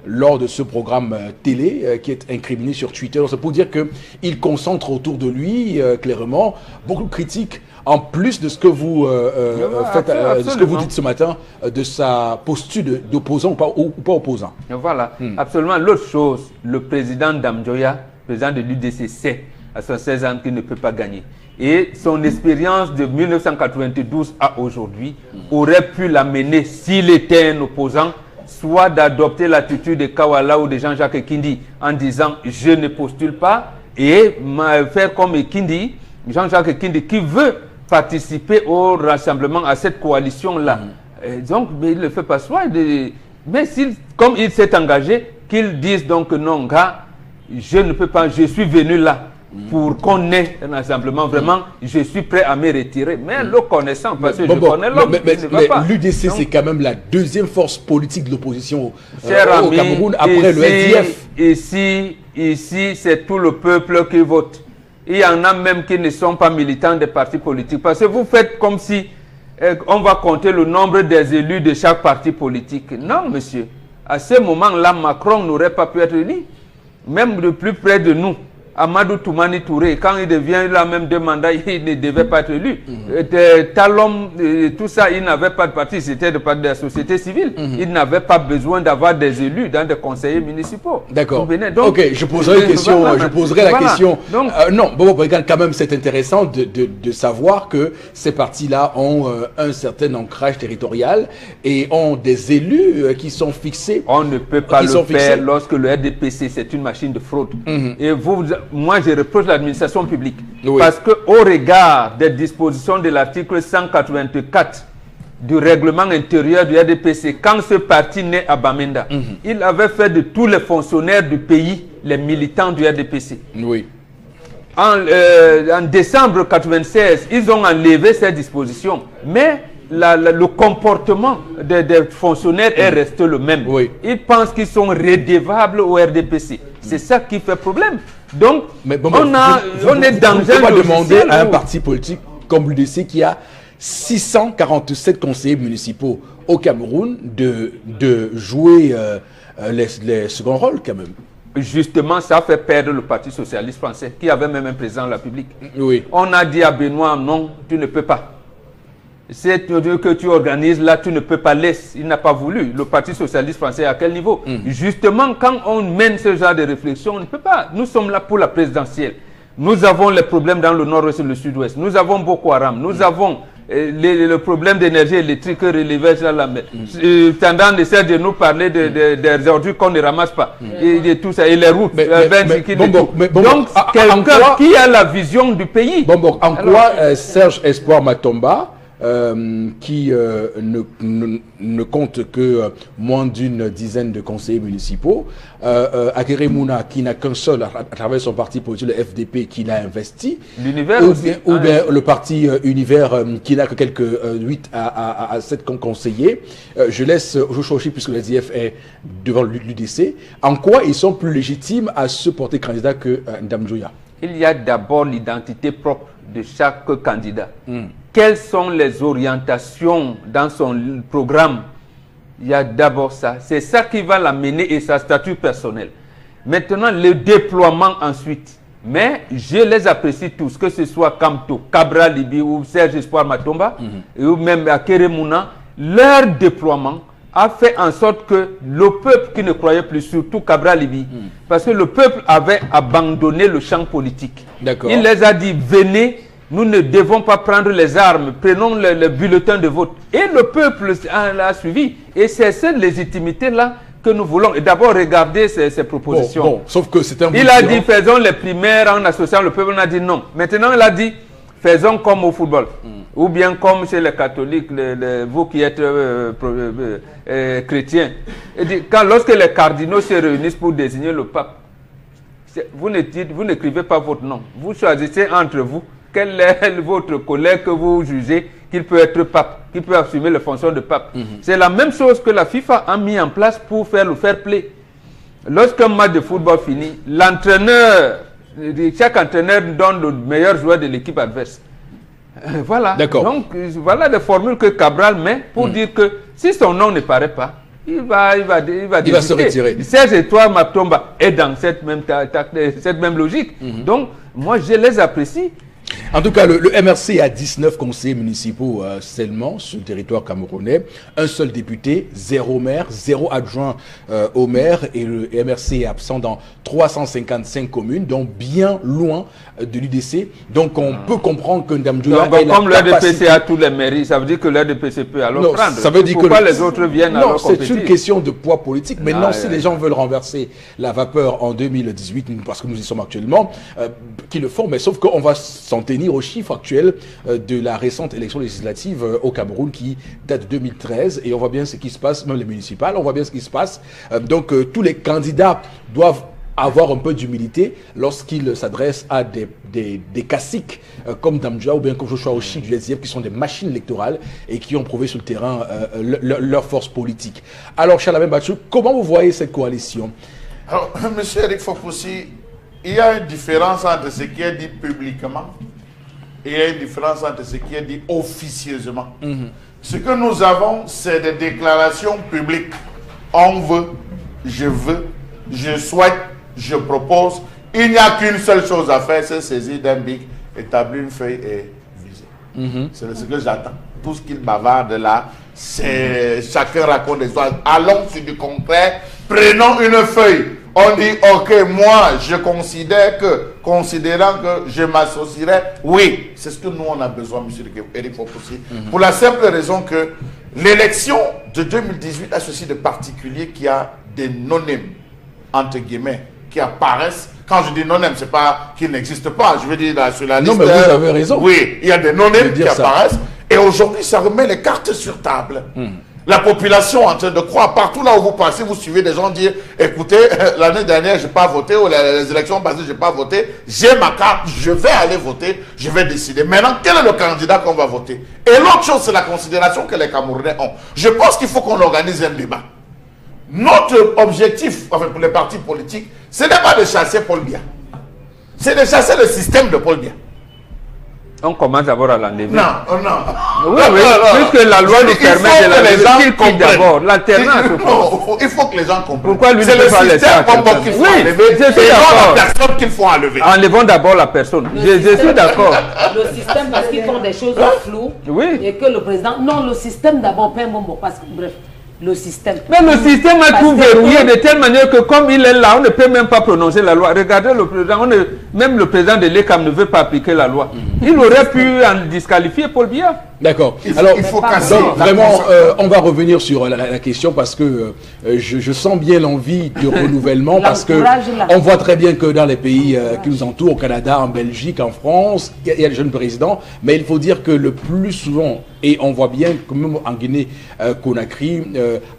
lors de ce programme télé qui est incriminé sur Twitter. C'est pour dire qu'il concentre autour de lui clairement beaucoup de critiques, en plus de ce que vous faites, de ce que vous dites ce matin, de sa posture d'opposant ou pas opposant. Voilà, absolument. L'autre chose, le président Ndamjoya, président de l'UDC, sait à 76 ans qu'il ne peut pas gagner. Et son expérience de 1992 à aujourd'hui aurait pu l'amener, s'il était un opposant, soit d'adopter l'attitude de Kawala ou de Jean-Jacques Ekindi en disant « je ne postule pas » et faire comme Ekindi, Jean-Jacques Ekindi, qui veut participer au rassemblement, à cette coalition-là. Donc, mais il ne le fait pas soi. Mais comme il s'est engagé, qu'il dise donc non, gars, je ne peux pas, je suis venu là pour qu'on ait un rassemblement. Vraiment, je suis prêt à me retirer. Mais le connaissant, parce que je connais l'homme, mais l'UDC, c'est quand même la deuxième force politique de l'opposition au Cameroun, après le SDF. Ici, c'est tout le peuple qui vote. Il y en a même qui ne sont pas militants des partis politiques. Parce que vous faites comme si on va compter le nombre des élus de chaque parti politique. Non, monsieur. À ce moment-là, Macron n'aurait pas pu être élu. Même de plus près de nous, Amadou Toumani Touré, quand il devient là même 2 mandats, il ne devait pas être élu. Talon, tout ça, il n'avait pas de parti, c'était de la société civile. Il n'avait pas besoin d'avoir des élus dans des conseillers municipaux. D'accord. Ok, je poserai une question. Je poserai la question. Donc, non, quand même, c'est intéressant de savoir que ces partis-là ont un certain ancrage territorial et ont des élus qui sont fixés. On ne peut pas le faire lorsque le RDPC, c'est une machine de fraude. Et moi, je reproche l'administration publique. Oui. Parce qu'au regard des dispositions de l'article 184 du règlement intérieur du RDPC, quand ce parti naît à Bamenda, il avait fait de tous les fonctionnaires du pays les militants du RDPC. Oui. En décembre 1996, ils ont enlevé ces dispositions. Mais le comportement des fonctionnaires est resté le même. Oui. Ils pensent qu'ils sont redevables au RDPC. C'est ça qui fait problème. Donc, on est dans un logiciel. On va demander à un parti politique comme l'UDC qui a 647 conseillers municipaux au Cameroun de jouer les seconds rôles quand même. Justement, ça fait perdre le Parti socialiste français qui avait même un président de la République. Oui. On a dit à Benoît, non, tu ne peux pas. C'est que tu organises là, tu ne peux pas laisser. Il n'a pas voulu. Le Parti socialiste français, à quel niveau? Justement, quand on mène ce genre de réflexion, on ne peut pas. Nous sommes là pour la présidentielle. Nous avons les problèmes dans le nord-ouest et le sud-ouest. Nous avons Boko Haram. Nous avons le problème d'énergie électrique relevé sur la mer. Tendance essaie de nous parler des ordures qu'on ne ramasse pas. Et tout ça. Et les routes. Donc, quelqu'un qui a la vision du pays. En quoi Serge Espoir Matomba, qui ne compte que moins d'une dizaine de conseillers municipaux, Aguerre Mouna, qui n'a qu'un seul à travers son parti politique, le FDP, qui l'a investi, ou bien le parti Univers, qui n'a que quelques 8 à 7 conseillers. Je laisse Jochochi, puisque le SDF est devant l'UDC. En quoi ils sont plus légitimes à se porter candidat que Ndamjoya? Il y a d'abord l'identité propre de chaque candidat. Quelles sont les orientations dans son programme? Il y a d'abord ça. C'est ça qui va l'amener et sa statut personnel. Maintenant, le déploiement ensuite. Mais je les apprécie tous, que ce soit Kamto, Cabra Libi ou Serge Espoir Matomba, ou même Aguerre Mouna, leur déploiement a fait en sorte que le peuple qui ne croyait plus, surtout Cabra Libi, parce que le peuple avait abandonné le champ politique. Il les a dit, venez, nous ne devons pas prendre les armes, prenons le bulletin de vote. Et le peuple l'a suivi. Et c'est cette légitimité-là que nous voulons. Et d'abord, regarder ces propositions. Sauf que c'est un... Il a dit, faisons les primaires en associant le peuple. On a dit non. Maintenant, il a dit, faisons comme au football. Ou bien comme chez les catholiques, vous qui êtes chrétiens. Lorsque les cardinaux se réunissent pour désigner le pape, vous n'écrivez pas votre nom. Vous choisissez entre vous quel est votre collègue que vous jugez qu'il peut être pape, qu'il peut assumer les fonctions de pape. C'est la même chose que la FIFA a mis en place pour faire le fair play. Lorsqu'un match de football finit, l'entraîneur, chaque entraîneur donne le meilleur joueur de l'équipe adverse. Voilà. Donc, voilà des formules que Cabral met pour dire que si son nom ne paraît pas, il va se retirer. Serge Espoir Matomba est dans cette même logique. Donc, moi, je les apprécie. En tout cas, le MRC a 19 conseillers municipaux seulement sur le territoire camerounais. Un seul député, 0 maire, 0 adjoint au maire. Et le MRC est absent dans 355 communes, donc bien loin de l'UDC. Donc on peut comprendre que Ndamdjoula donc, comme le RDPC a tous les mairies, ça veut dire que le RDPC peut alors prendre. Ça veut dire pourquoi que les autres viennent alors compétir? C'est une question de poids politique. Maintenant, si les gens veulent renverser la vapeur en 2018, parce que nous y sommes actuellement, qui le font, mais sauf qu'on va s'en tenir aux chiffres actuels de la récente élection législative au Cameroun qui date de 2013, et on voit bien ce qui se passe, même les municipales, on voit bien ce qui se passe. Donc tous les candidats doivent avoir un peu d'humilité lorsqu'ils s'adressent à des caciques comme Damdjoula ou bien comme Joshua Oshie du SDF, qui sont des machines électorales et qui ont prouvé sur le terrain leur force politique. Alors, Charlemagne Batchou, comment vous voyez cette coalition? Alors, monsieur Eric Fopoussi, il y a une différence entre ce qui est dit publiquement et il y a une différence entre ce qui est dit officieusement. Ce que nous avons, c'est des déclarations publiques. On veut, je souhaite, je propose. Il n'y a qu'une seule chose à faire, c'est saisir d'un bic, établir une feuille et viser. C'est ce que j'attends. Tout ce qu'il bavarde là, c'est chacun raconte des histoires. Allons sur du concret, prenons une feuille. On dit, ok, moi, je considère que, considérant que je m'associerai, oui, c'est ce que nous, on a besoin, M. Eric Fopoussi, pour la simple raison que l'élection de 2018 a ceci de particulier qu'il y a des non-name, entre guillemets, qui apparaissent. Quand je dis non-name, ce n'est pas qu'ils n'existent pas, je veux dire sur la liste. Non, mais vous avez raison. Oui, il y a des non-name qui apparaissent, et aujourd'hui, ça remet les cartes sur table. La population est en train de croire. Partout là où vous passez, vous suivez des gens dire, écoutez, l'année dernière, je n'ai pas voté, ou les élections passées, je n'ai pas voté. J'ai ma carte, je vais aller voter, je vais décider. Maintenant, quel est le candidat qu'on va voter? Et l'autre chose, c'est la considération que les Camerounais ont. Je pense qu'il faut qu'on organise un débat. Notre objectif, enfin pour les partis politiques, ce n'est pas de chasser Paul Biya. C'est de chasser le système de Paul Biya. On commence d'abord à l'enlever. Non. Oui, puisque la loi nous permet de l'enlever. Qu'il d'abord l'alternance. Il faut que les gens comprennent. Pourquoi lui ne peut pas laisser la personne qu'il faut enlever, et non la personne qu'il faut enlever. Enlevons d'abord la personne. Je suis d'accord. Le système, parce qu'ils font des choses floues. Oui. Et que le président... Non, le système d'abord, pas un bon mot. Parce que, bref, le système. Mais le système a tout verrouillé de telle manière que comme il est là, on ne peut même pas prononcer la loi. Regardez le président, même le président de l'ECAM ne veut pas appliquer la loi. Il aurait pu en disqualifier Paul Biya. D'accord. Alors, il faut casser. Vraiment, on va revenir sur la question parce que je sens bien l'envie de renouvellement parce que on voit très bien que dans les pays qui nous entourent, au Canada, en Belgique, en France, il y a le jeune président, mais il faut dire que le plus souvent, et on voit bien que même en Guinée-Conakry,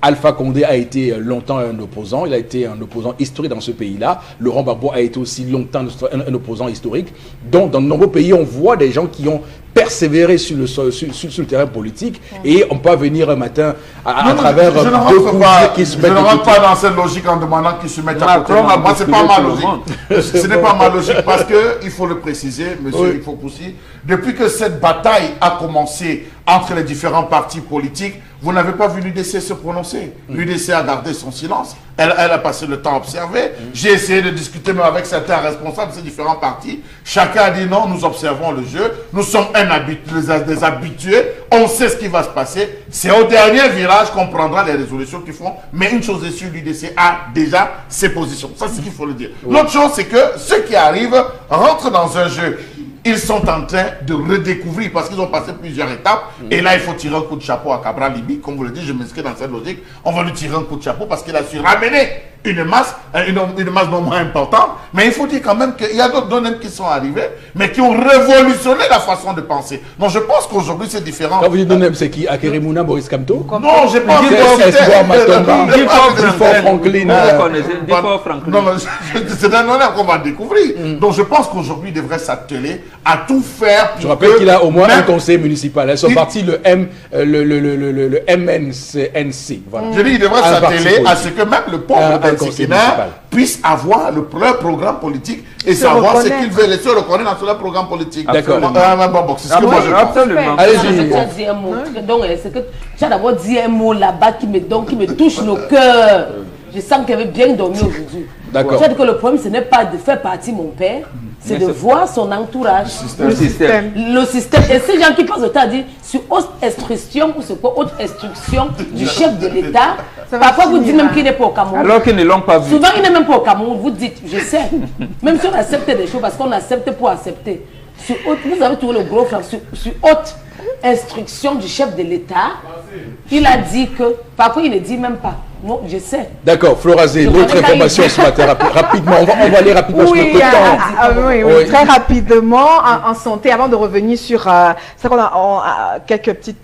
Alpha Condé a été longtemps un opposant, il a été un opposant historique dans ce pays-là. Laurent Gbagbo a été aussi longtemps un opposant historique. Donc, dans de nombreux pays, on voit des gens qui ont persévérer sur le terrain politique et on peut venir un matin à travers deux coups qui se mettent. Je ne rentre pas dans cette logique en demandant qu'ils se mettent à côté. Moi, c'est pas ma logique. Ce n'est pas ma logique parce que, il faut le préciser, monsieur Fopoussi, depuis que cette bataille a commencé entre les différents partis politiques, vous n'avez pas vu l'UDC se prononcer. L'UDC a gardé son silence. Elle a passé le temps à observer. J'ai essayé de discuter même avec certains responsables de ces différents partis. Chacun a dit non, nous observons le jeu. Nous sommes des habitués. On sait ce qui va se passer. C'est au dernier virage qu'on prendra les résolutions qu'ils font. Mais une chose est sûre, l'UDC a déjà ses positions. Ça, c'est ce qu'il faut le dire. L'autre chose, c'est que ceux qui arrivent rentrent dans un jeu. Ils sont en train de redécouvrir parce qu'ils ont passé plusieurs étapes. Et là, il faut tirer un coup de chapeau à Cabral Libi. Comme vous le dites, je m'inscris dans cette logique. On va lui tirer un coup de chapeau parce qu'il a su ramener une masse non moins importante. Mais il faut dire quand même qu'il y a d'autres domaines qui sont arrivés, mais qui ont révolutionné la façon de penser. Donc je pense qu'aujourd'hui, c'est différent. Quand vous dites domaines, c'est qui? Akerimuna, Maurice Kamto? Non, j'ai pas envie de c'est un honneur qu'on va découvrir. Donc je pense qu'aujourd'hui, il devrait s'atteler à tout faire. Je rappelle qu'il a au moins un conseil municipal. Elles sont partis le MNC. Voilà. Je dis qu'il devrait s'atteler à ce que même le peuple puisse avoir leur programme politique et savoir ce qu'ils veulent et se reconnaître dans leur programme politique. D'accord. C'est ce que moi je pense. Absolument. Allez-y. Donc, c'est que tu as d'abord dit un mot là-bas qui me touche nos cœurs. Je sens qu'il avait bien dormi aujourd'hui. D'accord. Tu as dit que le problème, ce n'est pas de faire partie mon père, c'est de voir son entourage. Le système. Le système. Et ces gens qui passent le temps à dire sur haute instruction, ou c'est quoi, haute instruction du chef de l'État, parfois vous dites même qu'il n'est pas au Cameroun. Alors qu'ils ne l'ont pas vu. Souvent il n'est même pas au Cameroun, vous dites, je sais. Même si on accepte des choses, parce qu'on accepte pour accepter. Sur haute, vous avez trouvé le gros flanc, sur haute instruction du chef de l'État, il a dit que, parfois il ne dit même pas. Non, je sais. D'accord, Florazé, d'autres informations ce matin, rapidement, on va aller rapidement sur le temps. Oui, très rapidement, en santé, avant de revenir sur ça qu'on a quelques petits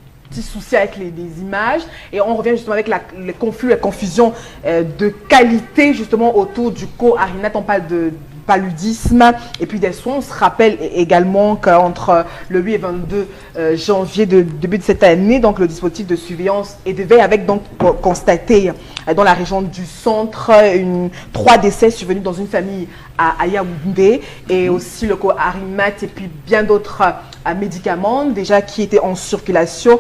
soucis avec les images, et on revient justement avec les conflits, la confusion de qualité justement autour du co-Arinat. On parle de paludisme et puis des soins. On se rappelle également qu'entre le 8 et 22 janvier début de cette année, donc le dispositif de surveillance et de veille avec donc constaté dans la région du centre 3 décès survenus dans une famille à Yaoundé, et aussi le co-Arimat et puis bien d'autres médicaments déjà qui étaient en circulation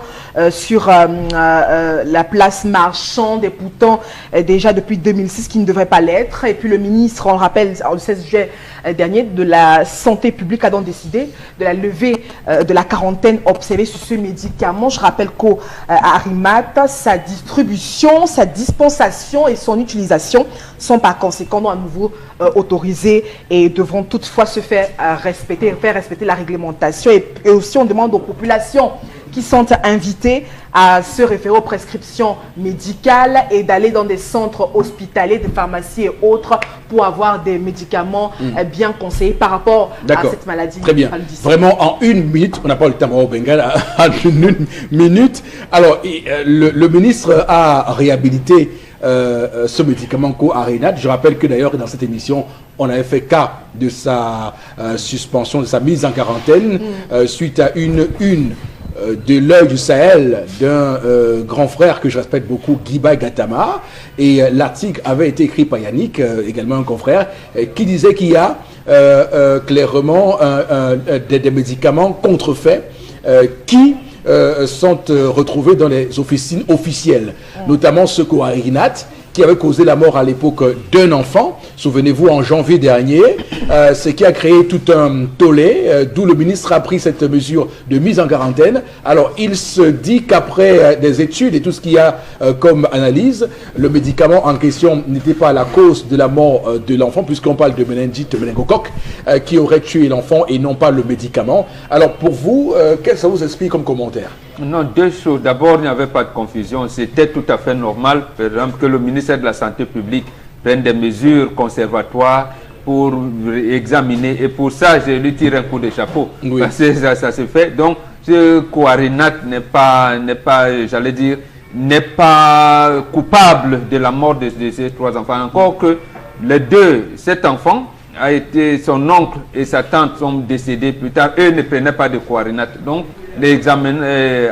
sur la place marchande, et pourtant déjà depuis 2006 qui ne devrait pas l'être. Et puis le ministre, on le rappelle, le 16 juillet dernier, de la santé publique a donc décidé de la levée de la quarantaine observée sur ce médicament. Je rappelle qu'Arimat, sa distribution, sa dispensation et son utilisation sont par conséquent à nouveau autorisés et devront toutefois se faire respecter la réglementation. Et aussi on demande aux populations qui sont invitées à se référer aux prescriptions médicales et d'aller dans des centres hospitaliers, des pharmacies et autres pour avoir des médicaments bien conseillés par rapport à cette maladie. Très bien. Vraiment, en une minute, on n'a pas le temps au Bengale, en une minute. Alors, le ministre a réhabilité ce médicament co-Arinat. Je rappelle que d'ailleurs, dans cette émission, on avait fait cas de sa suspension, de sa mise en quarantaine suite à une de l'œil du Sahel d'un grand frère que je respecte beaucoup, Guiba Gatama. Et l'article avait été écrit par Yannick, également un confrère, qui disait qu'il y a clairement des médicaments contrefaits qui sont retrouvés dans les officines officielles, notamment ce co-Arinat, qui avait causé la mort à l'époque d'un enfant, souvenez-vous, en janvier dernier, ce qui a créé tout un tollé, d'où le ministre a pris cette mesure de mise en quarantaine. Alors, il se dit qu'après des études et tout ce qu'il y a comme analyse, le médicament en question n'était pas la cause de la mort de l'enfant, puisqu'on parle de méningite, méningocoque, qui aurait tué l'enfant et non pas le médicament. Alors, pour vous, qu'est-ce que ça vous explique comme commentaire? Non, deux choses. D'abord, il n'y avait pas de confusion. C'était tout à fait normal, par exemple, que le ministère de la Santé publique prenne des mesures conservatoires pour examiner. Et pour ça, je lui tire un coup de chapeau. Oui. Parce que ça se fait. Donc, ce co-Arinat n'est pas, j'allais dire, n'est pas coupable de la mort de ces 3 enfants. Encore que les deux, cet enfant a été, son oncle et sa tante sont décédés plus tard. Eux ne prenaient pas de co-Arinat. Donc,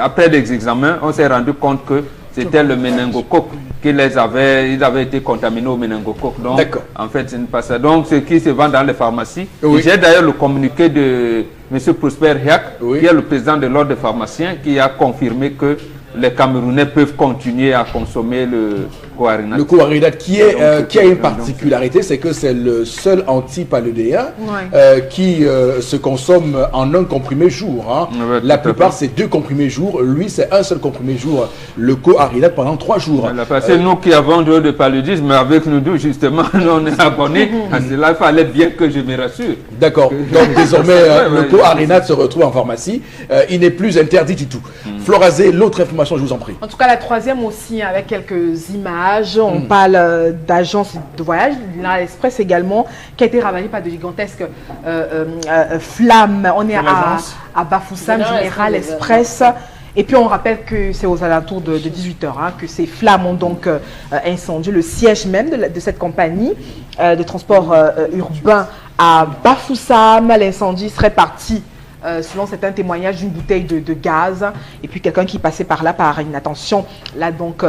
après les examens, on s'est rendu compte que c'était le méningocoque ils avaient été contaminés au méningocoque. Donc, en fait, ce n'est pas ça. Donc, ce qui se vend dans les pharmacies. Oui. J'ai d'ailleurs le communiqué de M. Prosper Hiak, qui est le président de l'ordre des pharmaciens, qui a confirmé que les Camerounais peuvent continuer à consommer le co-Arinat. Le co-Arinat qui a une particularité, c'est que c'est le seul antipaludéen qui se consomme en un comprimé jour. Hein. La plupart, c'est 2 comprimés jour. Lui, c'est un seul comprimé jour. Le co-Arinat pendant 3 jours. C'est nous qui avons de paludisme, avec nous deux, justement, on est abonnés à cela. Il fallait bien que je me rassure. D'accord. Donc, désormais, le co-Arinat se retrouve en pharmacie. Il n'est plus interdit du tout. Florazé, l'autre information, je vous en prie. En tout cas, la troisième aussi, avec quelques images. On parle d'agence de voyage, l'Express également, qui a été ravagée par de gigantesques flammes. On est à Bafoussam, Général Express. Et puis on rappelle que c'est aux alentours de 18h que ces flammes ont donc incendié le siège même de cette compagnie de transport urbain à Bafoussam. L'incendie serait parti selon certains témoignages d'une bouteille de gaz, et puis quelqu'un qui passait par là par inattention, là donc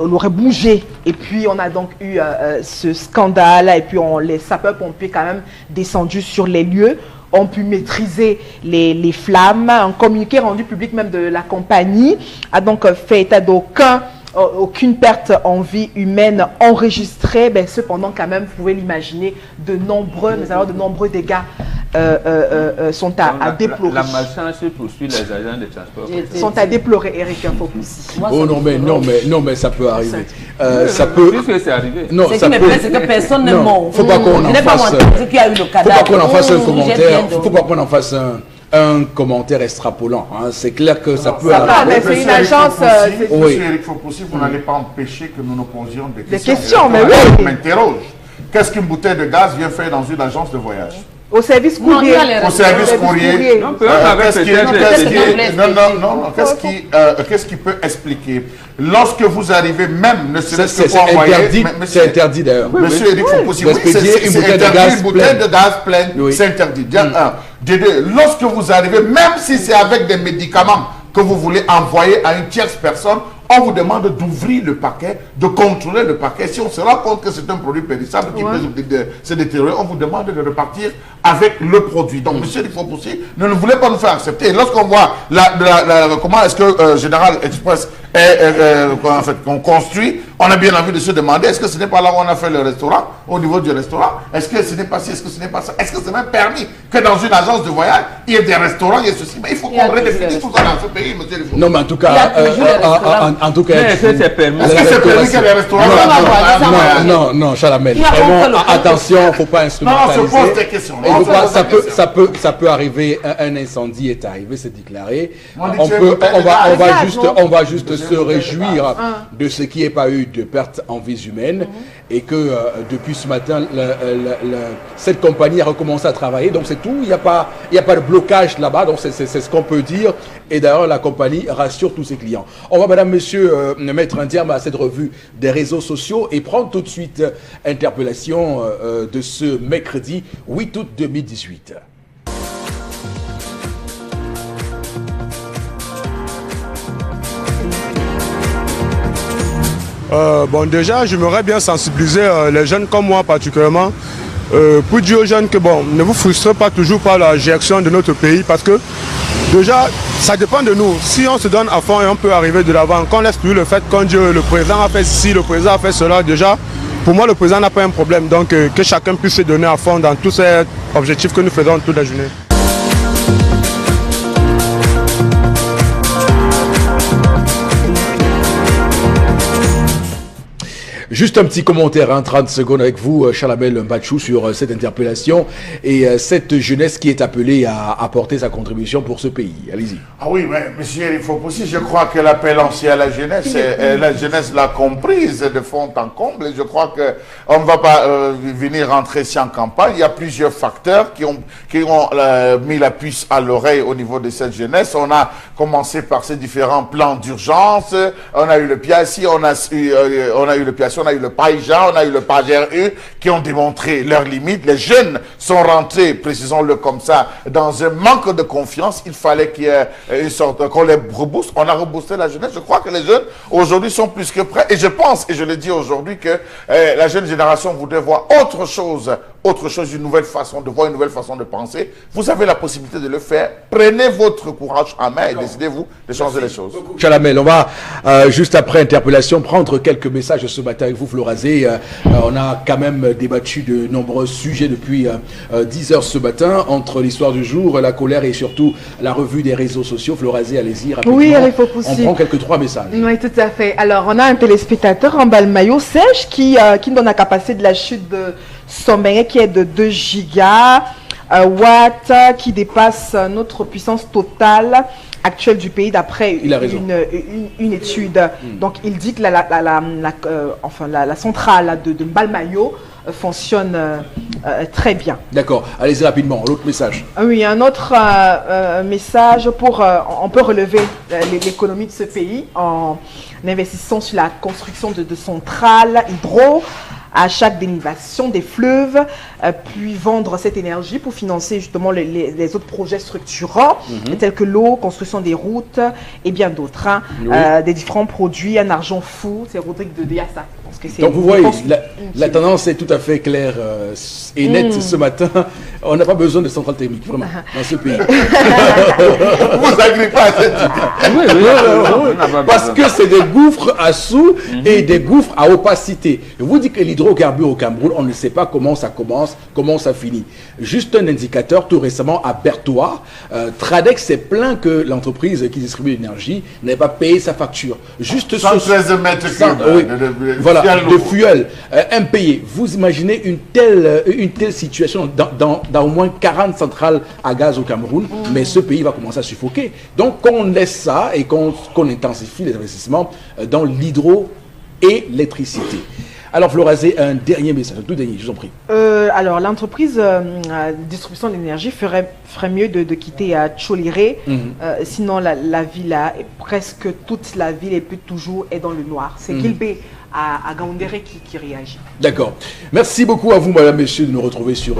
l'aurait bougé, et puis on a donc eu ce scandale, et puis les sapeurs-pompiers quand même descendus sur les lieux, ont pu maîtriser les flammes. Un communiqué rendu public même de la compagnie a donc fait état aucune perte en vie humaine enregistrée, cependant quand même, vous pouvez l'imaginer, de nombreux dégâts sont à déplorer. La malchance poursuit les agents de transport. Sont à déplorer, Eric Fopoussi. Oh non mais ça peut arriver. Ça peut. Puisque c'est arrivé. Non, Ce ça qui me peut. plaît, c'est que personne ne ment. Faut pas qu'on en fasse. Qu'il y a eu le Faut pas cadavre. qu'on en fasse un J'ai commentaire. bien Faut pas qu'on en fasse un commentaire extrapolant. Hein. C'est clair que ça peut Ça va, arriver. mais c'est une agence. Oui. Monsieur Eric Fopoussi, vous n'allez pas empêcher que nous nous posions des questions. questions, mais Alors, oui. on m'interroge. Qu'est-ce qu'une bouteille de gaz vient faire dans une agence de voyage? Au service Non, il y courrier. a les Au service courrier. Non, peut-être avec Qu'est-ce qui peut expliquer? Lorsque vous arrivez, même ne serait-ce que C'est pour envoyer... interdit. mais- C'est interdit d'ailleurs. Monsieur Eric Fopoussi, oui, D'expédier une c'est bouteille de interdit, gaz une bouteille pleine. de gaz pleine, Oui. c'est interdit. Bien, un. De deux, lorsque vous arrivez, même si c'est avec des médicaments que vous voulez envoyer à une tierce personne, on vous demande d'ouvrir le paquet, de contrôler le paquet. Si on se rend compte que c'est un produit périssable qui peut se détériorer, on vous demande de repartir avec le produit. Donc, monsieur Eric Fopoussi, ne voulez pas nous faire accepter. Et lorsqu'on voit comment est-ce que Général Express qu'on construit, on a bien envie de se demander, est-ce que ce n'est pas là où on a fait le restaurant, au niveau du restaurant? Est-ce que ce n'est pas ci, est-ce que ce n'est pas ça? Est-ce que c'est même permis que dans une agence de voyage, il y ait des restaurants, il y ait ceci? Mais il faut qu'on redéfinisse tout ça dans ce pays, monsieur Eric Fopoussi. Non, mais en tout cas, Il y a toujours les restaurants. en tout cas, Mais est-ce que c'est permis? Est-ce que c'est permis que les restaurants... non, Chalamel. Il y a Vraiment, encore le- attention, faut pas Non, instrumentaliser. on se pose des questions. Et je crois que ça peut arriver. Un incendie est arrivé, c'est déclaré. On dit On que peut, c'est on va gaz, juste, non? on va juste se réjouir de ce qui n'est pas eu de perte en vies humaines et que depuis ce matin, cette compagnie a recommencé à travailler. Donc c'est tout. Il n'y a pas de blocage là-bas. Donc c'est ce qu'on peut dire. Et d'ailleurs, la compagnie rassure tous ses clients. On va, madame, monsieur, mettre un terme à cette revue des réseaux sociaux et prendre tout de suite interpellation de ce mercredi 8 août 2018. Bon, déjà, j'aimerais bien sensibiliser les jeunes comme moi particulièrement pour dire aux jeunes que bon, ne vous frustrez pas toujours par la gestion de notre pays parce que déjà, ça dépend de nous. Si on se donne à fond et on peut arriver de l'avant, qu'on laisse plus le fait qu'on dit le président a fait ci, le président a fait cela, déjà, pour moi, le président n'a pas un problème. Donc, que chacun puisse se donner à fond dans tous ces objectifs que nous faisons toute la journée. Juste un petit commentaire, 30 secondes avec vous, Chalamel Mbachou, sur cette interpellation et cette jeunesse qui est appelée à apporter sa contribution pour ce pays. Allez-y. Ah oui, mais monsieur Eric Fopoussi, je crois que l'appel lancé à la jeunesse, la jeunesse l'a comprise de fond en comble. Et je crois qu'on ne va pas venir rentrer ici en campagne. Il y a plusieurs facteurs qui ont mis la puce à l'oreille au niveau de cette jeunesse. On a commencé par ces différents plans d'urgence. On a eu le PIACI, on a eu le PIACI, on a eu le PAIJA, on a eu le PAGRU qui ont démontré leurs limites. Les jeunes sont rentrés, précisons-le comme ça, dans un manque de confiance. Il fallait qu'il y ait une sorte, qu'on les rebooste. On a reboosté la jeunesse. Je crois que les jeunes aujourd'hui sont plus que prêts. Et je pense, et je le dis aujourd'hui, que la jeune génération voudrait voir autre chose, une nouvelle façon de voir, une nouvelle façon de penser. Vous avez la possibilité de le faire. Prenez votre courage en main et décidez-vous de changer les choses. Chalamel, on va juste après interpellation prendre quelques messages ce matin avec vous, Florazé. On a quand même débattu de nombreux sujets depuis 10 heures ce matin, entre l'histoire du jour, la colère et surtout la revue des réseaux sociaux. Florazé, allez-y rapidement. Oui, il faut pousser. On prend quelques 3 messages. Oui, tout à fait. Alors, on a un téléspectateur en Balmayo, Serge, qui nous donne la capacité de la chute de sommeil qui est de 2 gigawatts, qui dépasse notre puissance totale actuelle du pays d'après une étude. Donc, il dit que la centrale de Balmayo fonctionne très bien. D'accord, allez-y rapidement, l'autre message. Oui, un autre message on peut relever l'économie de ce pays en investissant sur la construction de centrales hydro à chaque dénivellation des fleuves, puis vendre cette énergie pour financer justement les autres projets structurants, tels que l'eau, construction des routes et bien d'autres. Des différents produits, un argent fou, c'est Rodrigue de Diassa. Donc vous voyez, la tendance est tout à fait claire et nette ce matin. On n'a pas besoin de centrales thermiques, vraiment, dans ce pays. Vous agrippez à cette idée. Oui, parce que c'est des gouffres à sous et des gouffres à opacité. Je vous dis que l'hydrocarbure au Cameroun, on ne sait pas comment ça commence, comment ça finit. Juste un indicateur, tout récemment à Berthois, Tradex s'est plaint que l'entreprise qui distribue l'énergie n'avait pas payé sa facture. Juste 113 mètres cubes voilà, de fuel impayé. Vous imaginez une telle situation dans au moins 40 centrales à gaz au Cameroun, mais ce pays va commencer à suffoquer. Donc, qu'on laisse ça et qu'on intensifie les investissements dans l'hydroélectricité. Alors, Florazé, un dernier message, un tout dernier, je vous en prie. Alors, l'entreprise de distribution d'énergie ferait mieux de quitter à Tcholiré. Sinon, la ville, presque toute la ville toujours est dans le noir. C'est Gilbert à Gaoundéré qui réagit. D'accord. Merci beaucoup à vous, madame, messieurs, de nous retrouver sur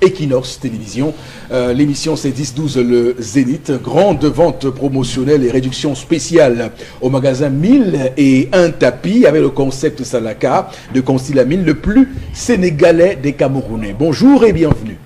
Equinox Télévision. L'émission, c'est 10-12 le Zénith. Grande vente promotionnelle et réduction spéciale au magasin 1001 tapis avec le concept Salaka de Consilamine, le plus sénégalais des Camerounais. Bonjour et bienvenue.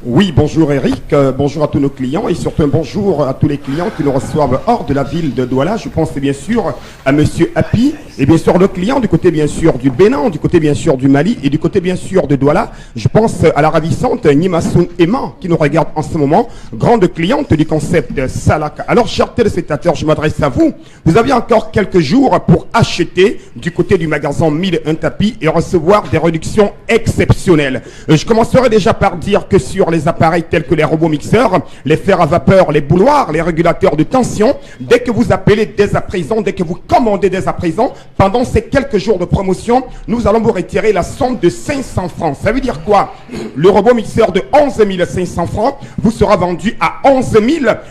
Oui, bonjour Eric, bonjour à tous nos clients et surtout un bonjour à tous les clients qui nous reçoivent hors de la ville de Douala. Je pense bien sûr à Monsieur Happy et bien sûr nos clients du côté bien sûr du Bénin, du côté bien sûr du Mali et du côté bien sûr de Douala. Je pense à la ravissante Nimasoun Emma qui nous regarde en ce moment, grande cliente du concept Salaka. Alors chers téléspectateurs, je m'adresse à vous. Vous avez encore quelques jours pour acheter du côté du magasin 1001 tapis et recevoir des réductions exceptionnelles. Je commencerai déjà par dire que sur les appareils tels que les robots mixeurs, les fers à vapeur, les bouilloires, les régulateurs de tension, dès que vous appelez dès à présent, dès que vous commandez dès à présent, pendant ces quelques jours de promotion, nous allons vous retirer la somme de 500 francs. Ça veut dire quoi? Le robot mixeur de 11 500 francs vous sera vendu à 11 000.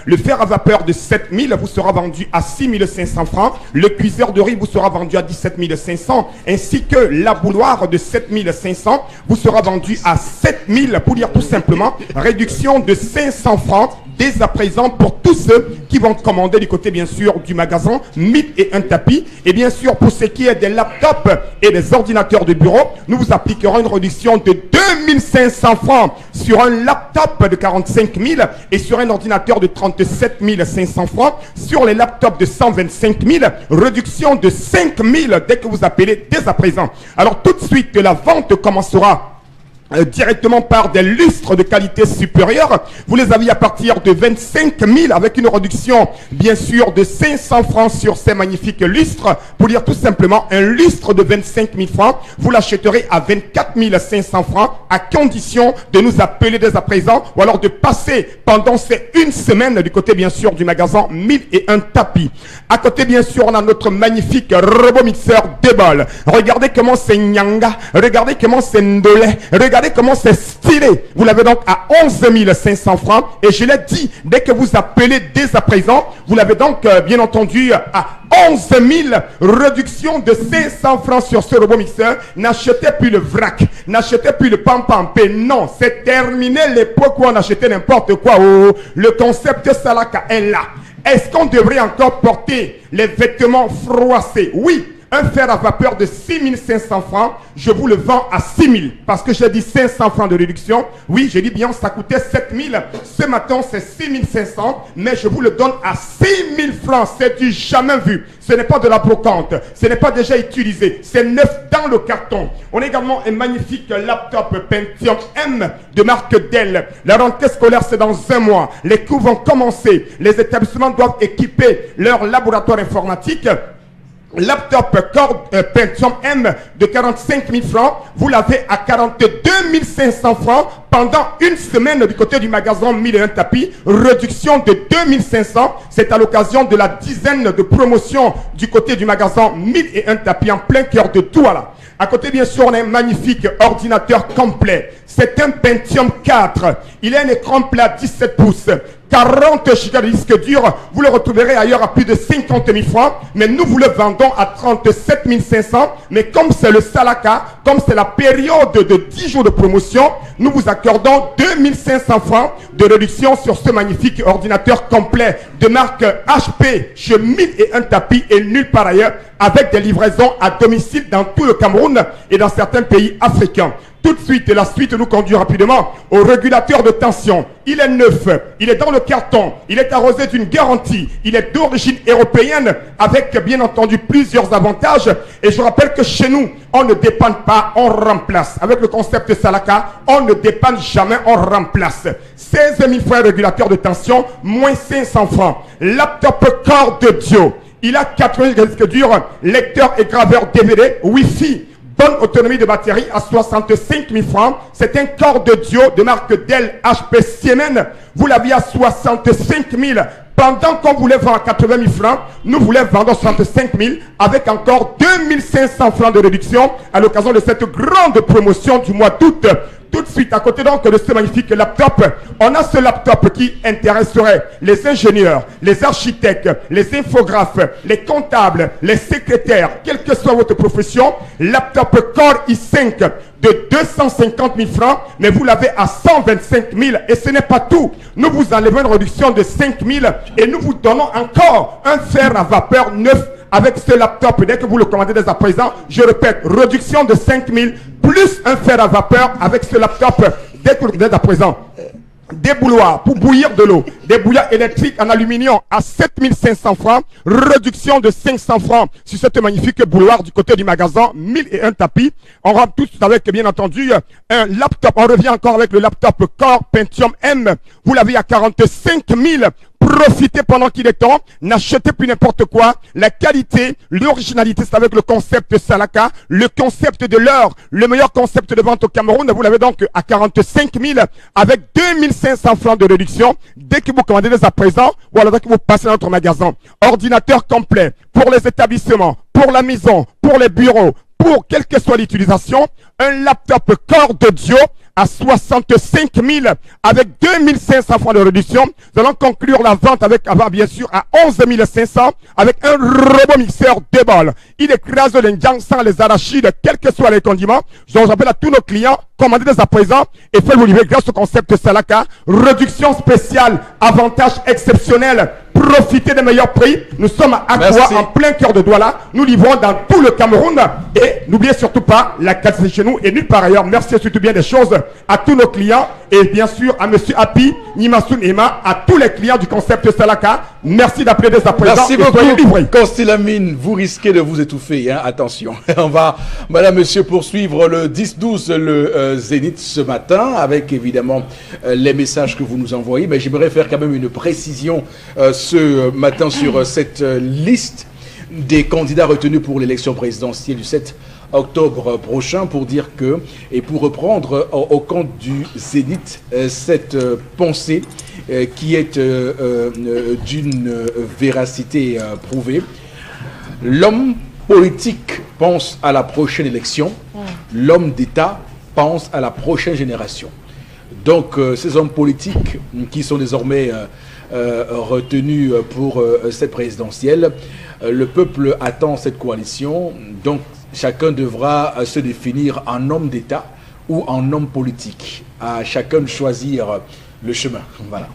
Le fer à vapeur de 7 000 vous sera vendu à 6 500 francs. Le cuiseur de riz vous sera vendu à 17 500. Ainsi que la bouilloire de 7 500 vous sera vendu à 7 000. Pour dire tout simplement, réduction de 500 francs dès à présent pour tous ceux qui vont commander du côté bien sûr du magasin 1001 tapis. Et bien sûr pour ce qui est des laptops et des ordinateurs de bureau, nous vous appliquerons une réduction de 2500 francs sur un laptop de 45 000 et sur un ordinateur de 37 500 francs. Sur les laptops de 125 000, réduction de 5 000 dès que vous appelez dès à présent. Alors tout de suite la vente commencera directement par des lustres de qualité supérieure. Vous les avez à partir de 25 000 avec une réduction bien sûr de 500 francs sur ces magnifiques lustres. Pour dire tout simplement un lustre de 25 000 francs, vous l'achèterez à 24 500 francs à condition de nous appeler dès à présent ou alors de passer pendant ces une semaine du côté bien sûr du magasin 1001 tapis. À côté bien sûr on a notre magnifique robot mixeur Debol. Regardez comment c'est Nyanga, regardez comment c'est Ndolé, regardez comment c'est stylé. Vous l'avez donc à 11 500 francs. Et je l'ai dit, dès que vous appelez dès à présent, vous l'avez donc bien entendu à 11 000. Réduction de 500 francs sur ce robot mixeur. N'achetez plus le vrac. N'achetez plus le pampampé. Non, c'est terminé l'époque où on achetait n'importe quoi. Oh, le concept Salaka est là. Est-ce qu'on devrait encore porter les vêtements froissés? Oui. Un fer à vapeur de 6 500 francs, je vous le vends à 6 000. Parce que j'ai dit 500 francs de réduction. Oui, j'ai dit bien, ça coûtait 7 000. Ce matin, c'est 6 500. Mais je vous le donne à 6 000 francs. C'est du jamais vu. Ce n'est pas de la brocante. Ce n'est pas déjà utilisé. C'est neuf dans le carton. On a également un magnifique laptop Pentium M de marque Dell. La rentrée scolaire, c'est dans un mois. Les cours vont commencer. Les établissements doivent équiper leur laboratoire informatique. Laptop Core Pentium M de 45 000 francs, vous l'avez à 42 500 francs pendant une semaine du côté du magasin 1001 tapis. Réduction de 2500, c'est à l'occasion de la dizaine de promotions du côté du magasin 1001 tapis en plein cœur de Douala. À côté, bien sûr, on a un magnifique ordinateur complet. C'est un Pentium 4. Il a un écran plat 17 pouces. 40 Go de disque dur. Vous le retrouverez ailleurs à plus de 50 000 francs. Mais nous vous le vendons à 37 500. Mais comme c'est le Salaka, comme c'est la période de 10 jours de promotion, nous vous accordons 2500 francs de réduction sur ce magnifique ordinateur complet de marque HP chez 1001 tapis et nulle part ailleurs, avec des livraisons à domicile dans tout le Cameroun et dans certains pays africains. Tout de suite, la suite nous conduit rapidement au régulateur de tension. Il est neuf, il est dans le carton, il est arrosé d'une garantie, il est d'origine européenne avec bien entendu plusieurs avantages. Et je rappelle que chez nous, on ne dépanne pas, on remplace. Avec le concept Salaka, on ne dépanne jamais, on remplace. 16 000 francs régulateur de tension, moins 500 francs. Laptop Core de Dio. Il a 80 disques durs, lecteur et graveur DVD, Wi-Fi. Bonne autonomie de batterie à 65 000 francs. C'est un corps de Dio de marque Dell HP Siemens. Vous l'aviez à 65 000. Pendant qu'on voulait vendre à 80 000 francs, nous voulons vendre à 65 000 avec encore 2 500 francs de réduction à l'occasion de cette grande promotion du mois d'août. Tout de suite, à côté donc de ce magnifique laptop, on a ce laptop qui intéresserait les ingénieurs, les architectes, les infographes, les comptables, les secrétaires, quelle que soit votre profession. Laptop Core i5 de 250 000 francs, mais vous l'avez à 125 000. Et ce n'est pas tout. Nous vous enlevons une réduction de 5 000 et nous vous donnons encore un fer à vapeur neuf avec ce laptop. Dès que vous le commandez dès à présent, je répète, réduction de 5 000 plus un fer à vapeur avec ce laptop dès que vous le commandez dès à présent. Des bouilloires pour bouillir de l'eau, des bouilloires électriques en aluminium à 7 500 francs, réduction de 500 francs sur cette magnifique bouilloire du côté du magasin, 1001 tapis. On rentre tous avec bien entendu un laptop, on revient encore avec le laptop Core Pentium M, vous l'avez à 45 000. Profitez pendant qu'il est temps, n'achetez plus n'importe quoi. La qualité, l'originalité, c'est avec le concept Salaka, le concept de l'heure, le meilleur concept de vente au Cameroun. Vous l'avez donc à 45 000 avec 2 500 francs de réduction dès que vous commandez dès à présent ou alors dès que vous passez dans notre magasin. Ordinateur complet pour les établissements, pour la maison, pour les bureaux, pour quelle que soit l'utilisation. Un laptop Core de Dio à 65 000 avec 2 500 francs de réduction. Nous allons conclure la vente avec, bien sûr, à 11 500 avec un robot mixeur de balles. Il écrase les njang sans les arachides, quels que soient les condiments. Je vous rappelle à tous nos clients, commandez dès à présent et faites-vous livrer grâce au concept Salaka. Réduction spéciale, avantage exceptionnel. Profitez des meilleurs prix. Nous sommes à Akwa, en plein cœur de Douala. Nous livrons dans tout le Cameroun. Et n'oubliez surtout pas, la qualité chez nous et nulle part ailleurs. Merci surtout bien des choses à tous nos clients. Et bien sûr à Monsieur Happy, Nimasun Ema, à tous les clients du concept Salaka. Merci d'appeler dès à présent. Merci beaucoup. Constellamine, vous risquez de vous étouffer. Hein? Attention. On va, madame, monsieur, poursuivre le 10-12, le Zénith ce matin, avec évidemment les messages que vous nous envoyez. Mais j'aimerais faire quand même une précision ce matin sur cette liste des candidats retenus pour l'élection présidentielle du 7 octobre prochain, pour dire que, et pour reprendre au compte du Zénith, cette pensée qui est d'une véracité prouvée. L'homme politique pense à la prochaine élection, l'homme d'État pense à la prochaine génération. Donc ces hommes politiques qui sont désormais retenus pour cette présidentielle, le peuple attend cette coalition, donc chacun devra se définir en homme d'État ou en homme politique. À chacun de choisir le chemin. Voilà.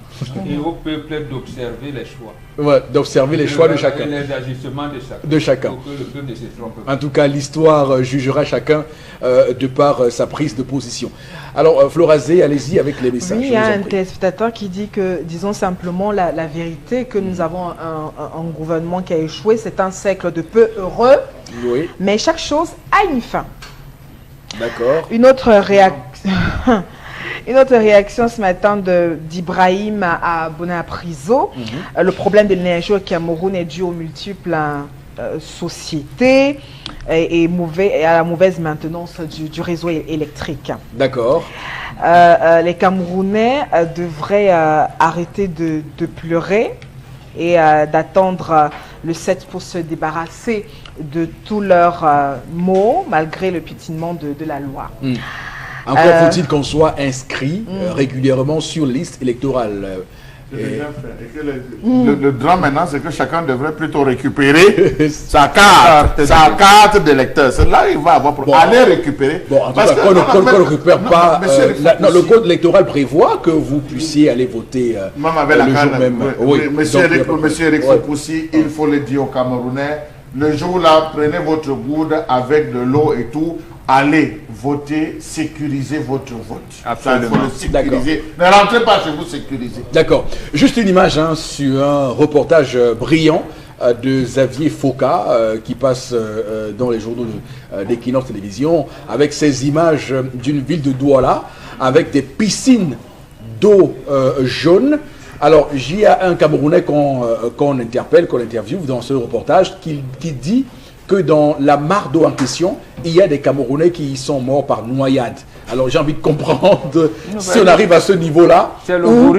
Et au peuple d'observer les choix. Ouais, d'observer les choix de chacun. Et les agissements de chacun. De chacun. Pour que le peuple ne se trompe pas. En tout cas, l'histoire jugera chacun de par sa prise de position. Alors, Florazé, allez-y avec les messages. Oui, il y a un téléspectateur qui dit que, disons simplement la vérité, que nous avons un gouvernement qui a échoué, c'est un siècle de peu heureux, oui. Mais chaque chose a une fin. D'accord. Une autre réaction ce matin d'Ibrahim à Bonapriso. Le problème de l'énergie au Cameroun est dû aux multiples sociétés et à la mauvaise maintenance du réseau électrique. D'accord. Les Camerounais devraient arrêter de pleurer et d'attendre le 7 pour se débarrasser de tous leurs maux, malgré le piétinement de la loi. Encore faut-il qu'on soit inscrit régulièrement sur liste électorale. Le drame maintenant, c'est que chacun devrait plutôt récupérer sa carte d'électeur. C'est là il va avoir pour aller récupérer. Bon, en tout cas, qu'on ne récupère pas. Le code électoral prévoit que vous puissiez aller voter le jour même. Monsieur Eric Fopoussi, il faut le dire aux Camerounais. Le jour-là, prenez votre goude avec de l'eau et tout. allez voter, sécurisez votre vote. Absolument. Il faut le sécuriser. Ne rentrez pas chez vous, sécurisez. D'accord. Juste une image sur un reportage brillant de Xavier Foka qui passe dans les journaux d'Equinox Télévision avec ces images d'une ville de Douala avec des piscines d'eau jaune. Alors, il y a un Camerounais qu'on interpelle, qu'on interviewe dans ce reportage qui dit que dans la mare d'eau en question, il y a des Camerounais qui sont morts par noyade. Alors, j'ai envie de comprendre si on arrive à ce niveau-là, ou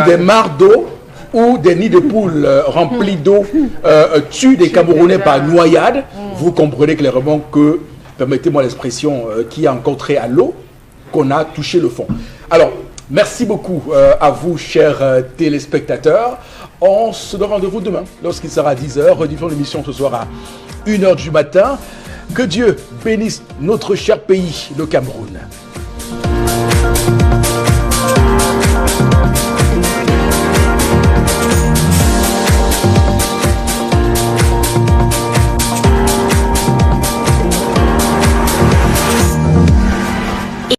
des mares d'eau, ou des nids de poules remplis d'eau tuent des Camerounais par noyade. Vous comprenez clairement que, permettez-moi l'expression, qui a encore trait à l'eau, qu'on a touché le fond. Alors, merci beaucoup à vous, chers téléspectateurs. On se donne rendez-vous demain, lorsqu'il sera 10h. Rediffusons l'émission ce soir à 1h du matin. Que Dieu bénisse notre cher pays, le Cameroun.